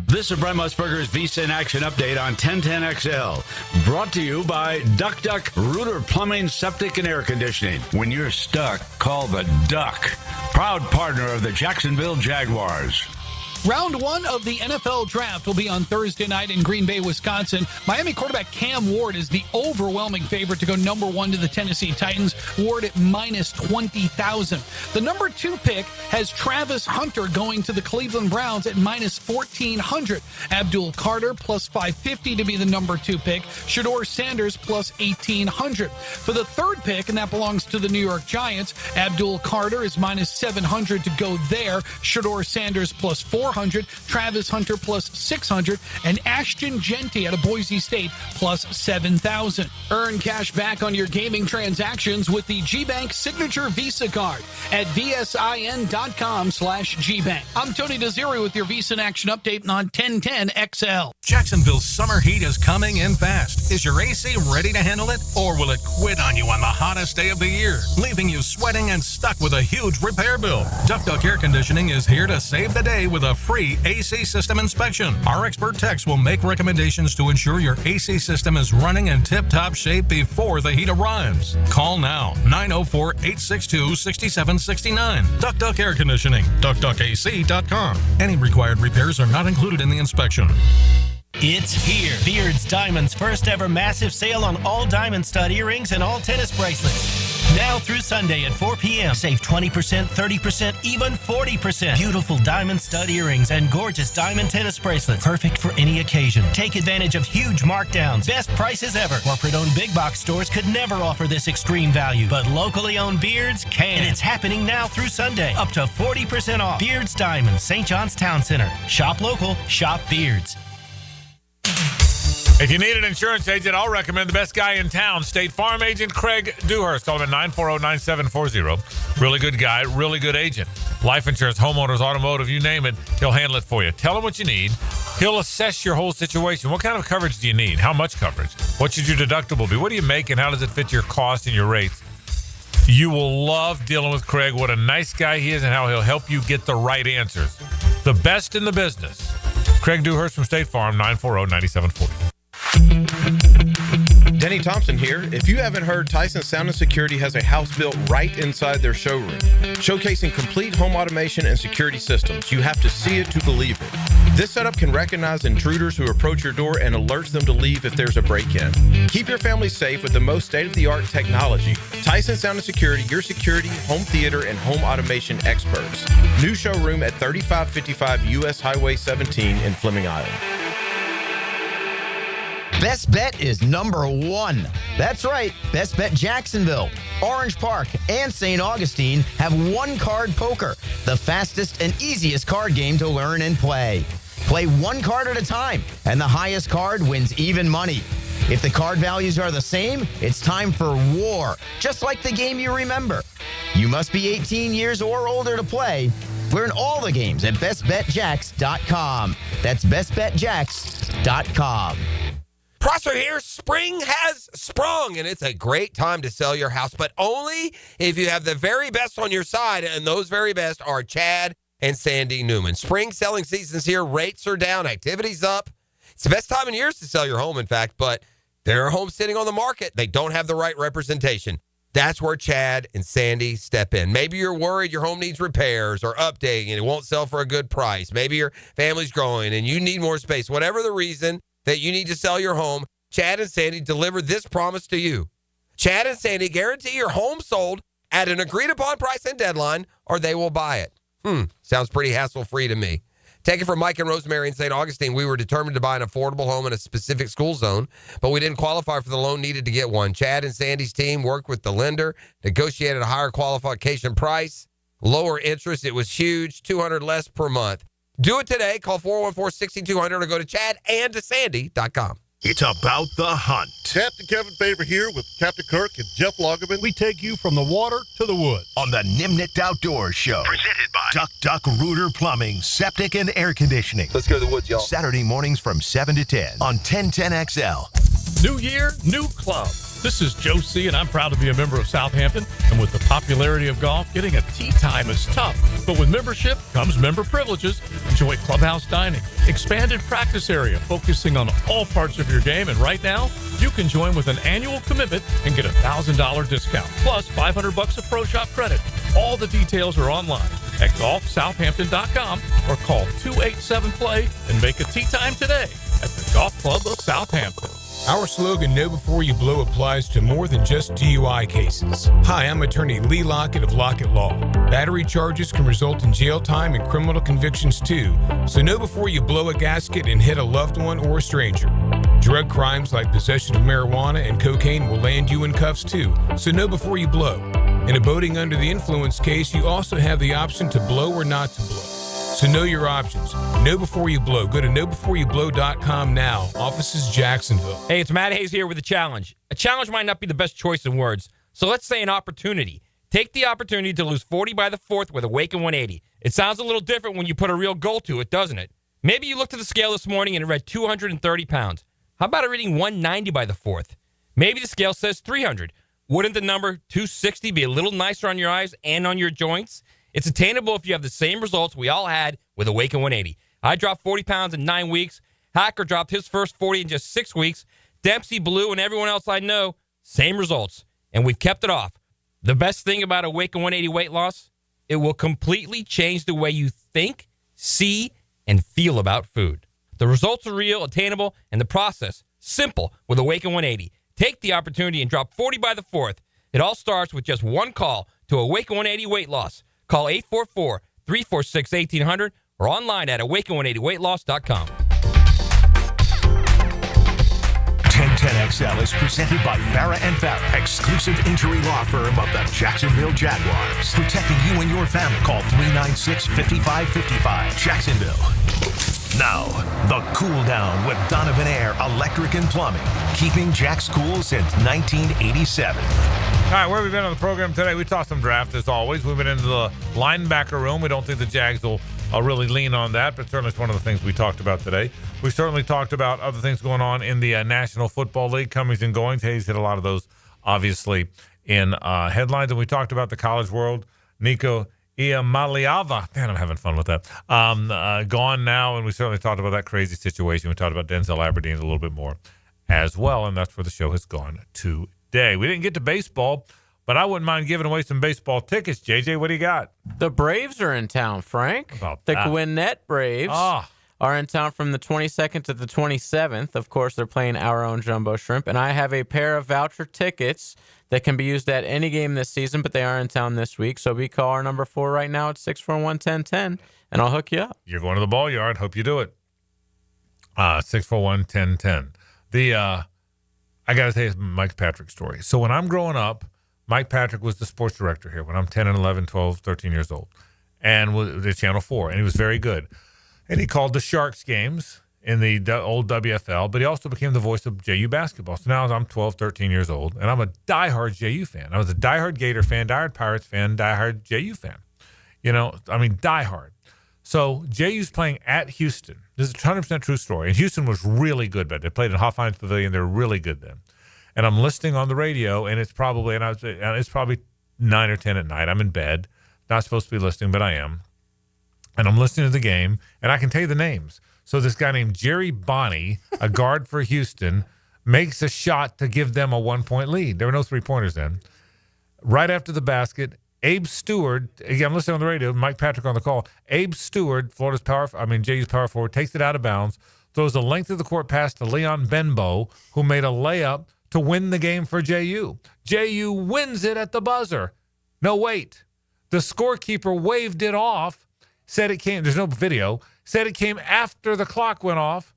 This is Brent Musburger's Visa in Action update on 1010XL. Brought to you by Duck Duck Rooter Plumbing, Septic, and Air Conditioning. When you're stuck, call the Duck. Proud partner of the Jacksonville Jaguars. Round 1 of the NFL Draft will be on Thursday night in Green Bay, Wisconsin. Miami quarterback Cam Ward is the overwhelming favorite to go number 1 to the Tennessee Titans. Ward at minus 20,000. The number 2 pick has Travis Hunter going to the Cleveland Browns at minus 1,400. Abdul Carter plus 550 to be the number 2 pick. Shedeur Sanders plus 1,800. For the 3rd pick, and that belongs to the New York Giants, Abdul Carter is minus 700 to go there. Shedeur Sanders plus 400. Travis Hunter plus 600. And Ashton Genty out of Boise State plus 7,000. Earn cash back on your gaming transactions with the GBank Signature Visa Card at vsin.com/GBank. I'm Tony Desiri with your Visa in Action update on 1010 XL. Jacksonville's summer heat is coming in fast. Is your AC ready to handle it, or will it quit on you on the hottest day of the year, leaving you sweating and stuck with a huge repair bill? Duck Air Conditioning is here to save the day with a free AC system inspection. Our expert techs will make recommendations to ensure your AC system is running in tip-top shape before the heat arrives. Call now, 904-862-6769. Duck Air Conditioning, duckac.com. Any required repairs are not included in the inspection. It's here. Beard's Diamonds' first ever massive sale on all diamond stud earrings and all tennis bracelets. Now through Sunday at 4 p.m. Save 20%, 30%, even 40%. Beautiful diamond stud earrings and gorgeous diamond tennis bracelets. Perfect for any occasion. Take advantage of huge markdowns. Best prices ever. Corporate-owned big box stores could never offer this extreme value, but locally owned Beards can. And it's happening now through Sunday. Up to 40% off. Beard's Diamonds, St. John's Town Center. Shop local. Shop Beards. If you need an insurance agent, I'll recommend the best guy in town, State Farm agent Craig Dewhurst. Call him at 940-9740. Really good guy, really good agent. Life insurance, homeowners, automotive, you name it, he'll handle it for you. Tell him what you need. He'll assess your whole situation. What kind of coverage do you need? How much coverage? What should your deductible be? What do you make, and how does it fit your cost and your rates? You will love dealing with Craig. What a nice guy he is, and how he'll help you get the right answers. The best in the business. Craig Dewhurst from State Farm, 940-9740. Denny Thompson here. If you haven't heard, Tyson Sound & Security has a house built right inside their showroom, showcasing complete home automation and security systems. You have to see it to believe it. This setup can recognize intruders who approach your door and alerts them to leave if there's a break-in. Keep your family safe with the most state-of-the-art technology. Tyson Sound & Security, your security, home theater, and home automation experts. New showroom at 3555 U.S. Highway 17 in Fleming Island. Best Bet is number 1. That's right, Best Bet Jacksonville, Orange Park, and St. Augustine have one-card poker, the fastest and easiest card game to learn and play. Play one card at a time, and the highest card wins even money. If the card values are the same, it's time for war, just like the game you remember. You must be 18 years or older to play. Learn all the games at bestbetjacks.com. That's bestbetjacks.com. Prosser here. Spring has sprung, and it's a great time to sell your house, but only if you have the very best on your side, and those very best are Chad and Sandy Newman. Spring selling season's here. Rates are down. Activity's up. It's the best time in years to sell your home, in fact, but there are homes sitting on the market. They don't have the right representation. That's where Chad and Sandy step in. Maybe you're worried your home needs repairs or updating and it won't sell for a good price. Maybe your family's growing and you need more space. Whatever the reason that you need to sell your home, Chad and Sandy deliver this promise to you. Chad and Sandy guarantee your home sold at an agreed-upon price and deadline, or they will buy it. Sounds pretty hassle-free to me. Take it from Mike and Rosemary in St. Augustine. We were determined to buy an affordable home in a specific school zone, but we didn't qualify for the loan needed to get one. Chad and Sandy's team worked with the lender, negotiated a higher qualification price, lower interest. It was huge, $200 less per month. Do it today. Call 414-6200 or go to chadandsandy.com. It's about the hunt. Captain Kevin Favor here with Captain Kirk and Jeff Lagerman. We take you from the water to the woods. On the Nimnicht Outdoors Show. Presented by Duck Rooter Plumbing, Septic and Air Conditioning. Let's go to the woods, y'all. Saturday mornings from 7 to 10 on 1010XL. New year, new club. This is Joe C., and I'm proud to be a member of Southampton. And with the popularity of golf, getting a tee time is tough. But with membership comes member privileges. Enjoy clubhouse dining, expanded practice area, focusing on all parts of your game. And right now, you can join with an annual commitment and get a $1,000 discount, plus $500 of Pro Shop credit. All the details are online at golfsouthampton.com or call 287-PLAY and make a tee time today at the Golf Club of Southampton. Our slogan, Know Before You Blow, applies to more than just DUI cases. Hi, I'm attorney Lee Lockett of Lockett Law. Battery charges can result in jail time and criminal convictions too, so know before you blow a gasket and hit a loved one or a stranger. Drug crimes like possession of marijuana and cocaine will land you in cuffs too, so know before you blow. In a boating under the influence case, you also have the option to blow or not to blow. So know your options. Know before you blow. Go to knowbeforeyoublow.com now. Offices Jacksonville. Hey, it's Matt Hays here with a challenge. A challenge might not be the best choice in words, so let's say an opportunity. Take the opportunity to lose 40 by the 4th with a Awaken 180. It sounds a little different when you put a real goal to it, doesn't it? Maybe you looked at the scale this morning and it read 230 pounds. How about a reading 190 by the 4th? Maybe the scale says 300. Wouldn't the number 260 be a little nicer on your eyes and on your joints? It's attainable if you have the same results we all had with Awaken 180. I dropped 40 pounds in 9 weeks. Hacker dropped his first 40 in just 6 weeks. Dempsey, Blue, and everyone else I know, same results. And we've kept it off. The best thing about Awaken 180 weight loss, it will completely change the way you think, see, and feel about food. The results are real, attainable, and the process simple with Awaken 180. Take the opportunity and drop 40 by the 4th. It all starts with just one call to Awaken 180 weight loss. Call 844-346-1800 or online at awaken180weightloss.com. 1010XL is presented by Farah & Farah, exclusive injury law firm of the Jacksonville Jaguars. Protecting you and your family. Call 396-5555. Jacksonville. Now, the Cool Down with Donovan Air Electric and Plumbing. Keeping Jack's cool since 1987. All right, where have we been on the program today? We talked some draft as always. We've been into the linebacker room. We don't think the Jags will really lean on that, but certainly it's one of the things we talked about today. We certainly talked about other things going on in the National Football League, comings and goings. Hayes hit a lot of those, obviously, in headlines. And we talked about the college world. Nico Iamaleava, man, I'm having fun with that. Gone now, and we certainly talked about that crazy situation. We talked about Denzel Aberdeen a little bit more as well, and that's where the show has gone today. We didn't get to baseball, but I wouldn't mind giving away some baseball tickets. JJ, what do you got? The Braves are in town, Frank. The Gwinnett Braves are in town from the 22nd to the 27th. Of course, they're playing our own Jumbo Shrimp, and I have a pair of voucher tickets that can be used at any game this season, but they are in town this week. So we call our number 4 right now at 641-1010, and I'll hook you up. You're going to the ball yard. Hope you do it. 641-1010. I got to tell you Mike Patrick's story. So when I'm growing up, Mike Patrick was the sports director here when I'm 10 and 11, 12, 13 years old, and was at Channel 4, and he was very good. And he called the Sharks games in the old WFL, but he also became the voice of JU basketball. So now I'm 12, 13 years old, and I'm a diehard JU fan. I was a diehard Gator fan, diehard Pirates fan, diehard JU fan. You know, I mean, diehard. So JU's playing at Houston. This is a 100% true story. And Houston was really good, but they played in Hofheinz Pavilion. They were really good then. And I'm listening on the radio, and it's probably 9 or 10 at night. I'm in bed, not supposed to be listening, but I am. And I'm listening to the game, and I can tell you the names. So this guy named Jerry Bonney, a guard for Houston, makes a shot to give them a 1-point lead. There were no three-pointers then. Right after the basket, Abe Stewart, again, I'm listening on the radio, Mike Patrick on the call. Abe Stewart, JU's power forward, takes it out of bounds, throws a length of the court pass to Leon Benbow, who made a layup to win the game for JU. JU wins it at the buzzer. No, wait. The scorekeeper waved it off, said it came, there's no video, said it came after the clock went off.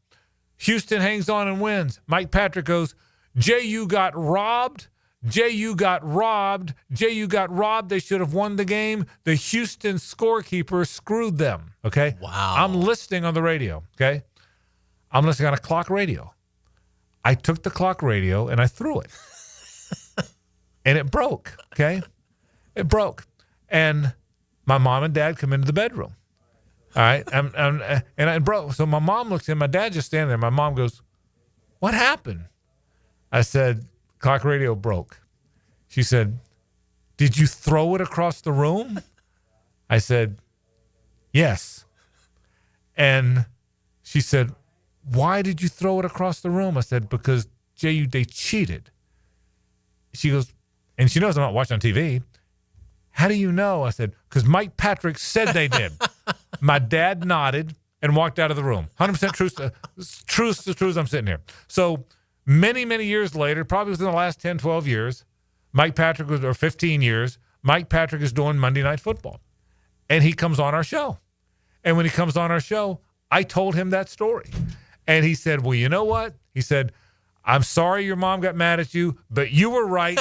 Houston hangs on and wins. Mike Patrick goes, JU got robbed. JU got robbed. JU got robbed. They should have won the game. The Houston scorekeeper screwed them. Okay? Wow. I'm listening on the radio. Okay? I'm listening on a clock radio. I took the clock radio and I threw it. And it broke. Okay? It broke. And my mom and dad come into the bedroom. All right? And it broke. So my mom looks in. My dad just standing there. My mom goes, "What happened?" I said, "Clock radio broke." She said, "Did you throw it across the room?" I said, "Yes." And she said, "Why did you throw it across the room?" I said, "Because JU, they cheated." She goes, and she knows I'm not watching on TV. how do you know? I said, because Mike Patrick said they did. My dad nodded and walked out of the room. 100% truth. I'm sitting here. So many, many years later, probably within the last 10, 12 years, Mike Patrick was, or 15 years, Mike Patrick is doing Monday Night Football. And he comes on our show. And when he comes on our show, I told him that story. And he said, well, you know what? He said, I'm sorry your mom got mad at you, but you were right.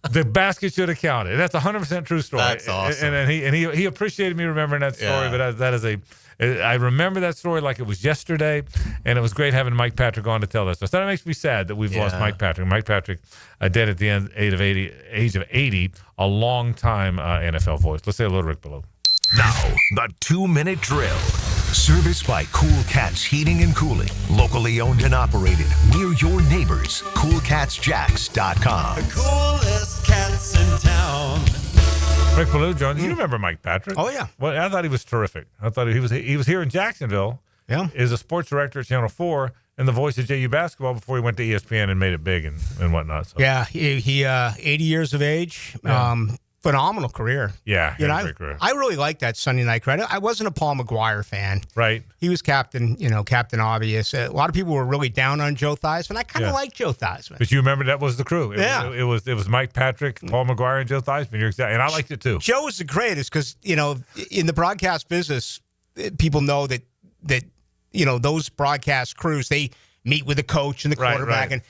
The basket should have counted. That's a 100% true story. That's awesome. And he appreciated me remembering that story. Yeah. But I remember that story like it was yesterday, and it was great having Mike Patrick on to tell that story. So that makes me sad that we've lost Mike Patrick. Mike Patrick, dead at the age of 80, a long time NFL voice. Let's say a little Rick Below. Now, the 2-minute drill. Serviced by Cool Cats Heating and Cooling. Locally owned and operated. We're your neighbors. CoolCatsJacks.com. The coolest cats in town. Rick Ballou joins. You remember Mike Patrick? Oh, yeah. Well, I thought he was terrific. I thought he was here in Jacksonville. Yeah. Is a sports director at Channel 4 and the voice of JU basketball before he went to ESPN and made it big and whatnot. So. Yeah, he 80 years of age. Yeah. Phenomenal career. Yeah, great career. I really liked that Sunday night credit. I wasn't a Paul McGuire fan. Right. He was captain obvious. A lot of people were really down on Joe Theismann. I kind of liked Joe Theismann. But you remember that was the crew. It was Mike Patrick, Paul McGuire, and Joe Theismann. You're exactly, and I liked it too. Joe was the greatest because, in the broadcast business, people know that those broadcast crews, they meet with the coach and the quarterback. And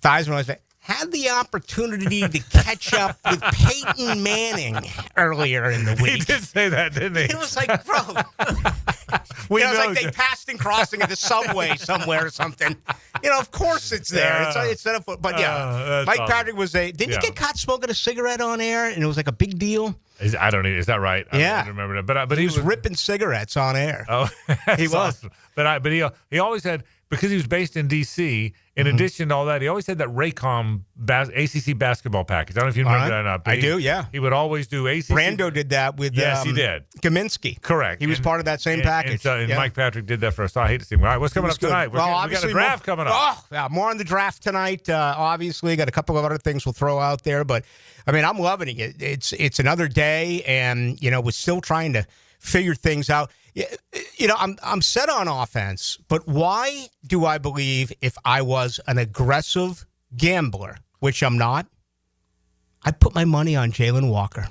Theismann always said, had the opportunity to catch up with Peyton Manning earlier in the week. He did say that, didn't he? It was like, bro. It was like they passed and crossing at the subway somewhere or something. Of course it's there. It's set up. But Mike Patrick was didn't he get caught smoking a cigarette on air? And it was like a big deal. I don't know. Is that right? I don't remember that. But he was ripping cigarettes on air. Oh, he was. Awesome. But he always had, because he was based in D.C., in addition to all that, he always had that Raycom ACC basketball package. I don't know if you remember that or not. I do, yeah. He would always do ACC. Brando did that with yes, he did. Kaminsky. Correct. He was part of that same package. And Mike Patrick did that for us. So I hate to see him. All right, what's coming up tonight? We got a draft coming up. Oh, yeah, more on the draft tonight. Obviously, got a couple of other things we'll throw out there. But, I mean, I'm loving it. It's another day, and, we're still trying to figure things out. I'm set on offense, but why do I believe if I was an aggressive gambler, which I'm not, I'd put my money on Jalen Walker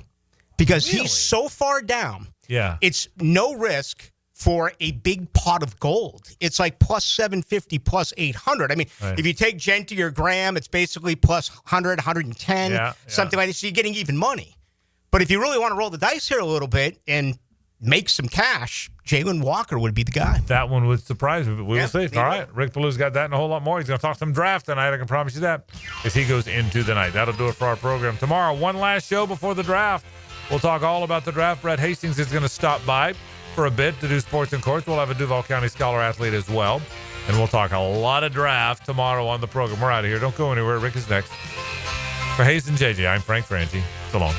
because he's so far down. Yeah. It's no risk for a big pot of gold. It's like plus 750, plus 800. I mean, if you take Genti or Graham, it's basically plus 100, 110, something like that. So you're getting even money. But if you really want to roll the dice here a little bit and make some cash, Jalen Walker would be the guy. That one would surprise me, but we will see. All right, Rick Ballou's got that and a whole lot more. He's going to talk some draft tonight, I can promise you that, as he goes into the night. That'll do it for our program. Tomorrow, one last show before the draft. We'll talk all about the draft. Brett Hastings is going to stop by for a bit to do sports and courts. We'll have a Duval County Scholar athlete as well, and we'll talk a lot of draft tomorrow on the program. We're out of here. Don't go anywhere. Rick is next. For Hays and JJ, I'm Frank Frangie. So long.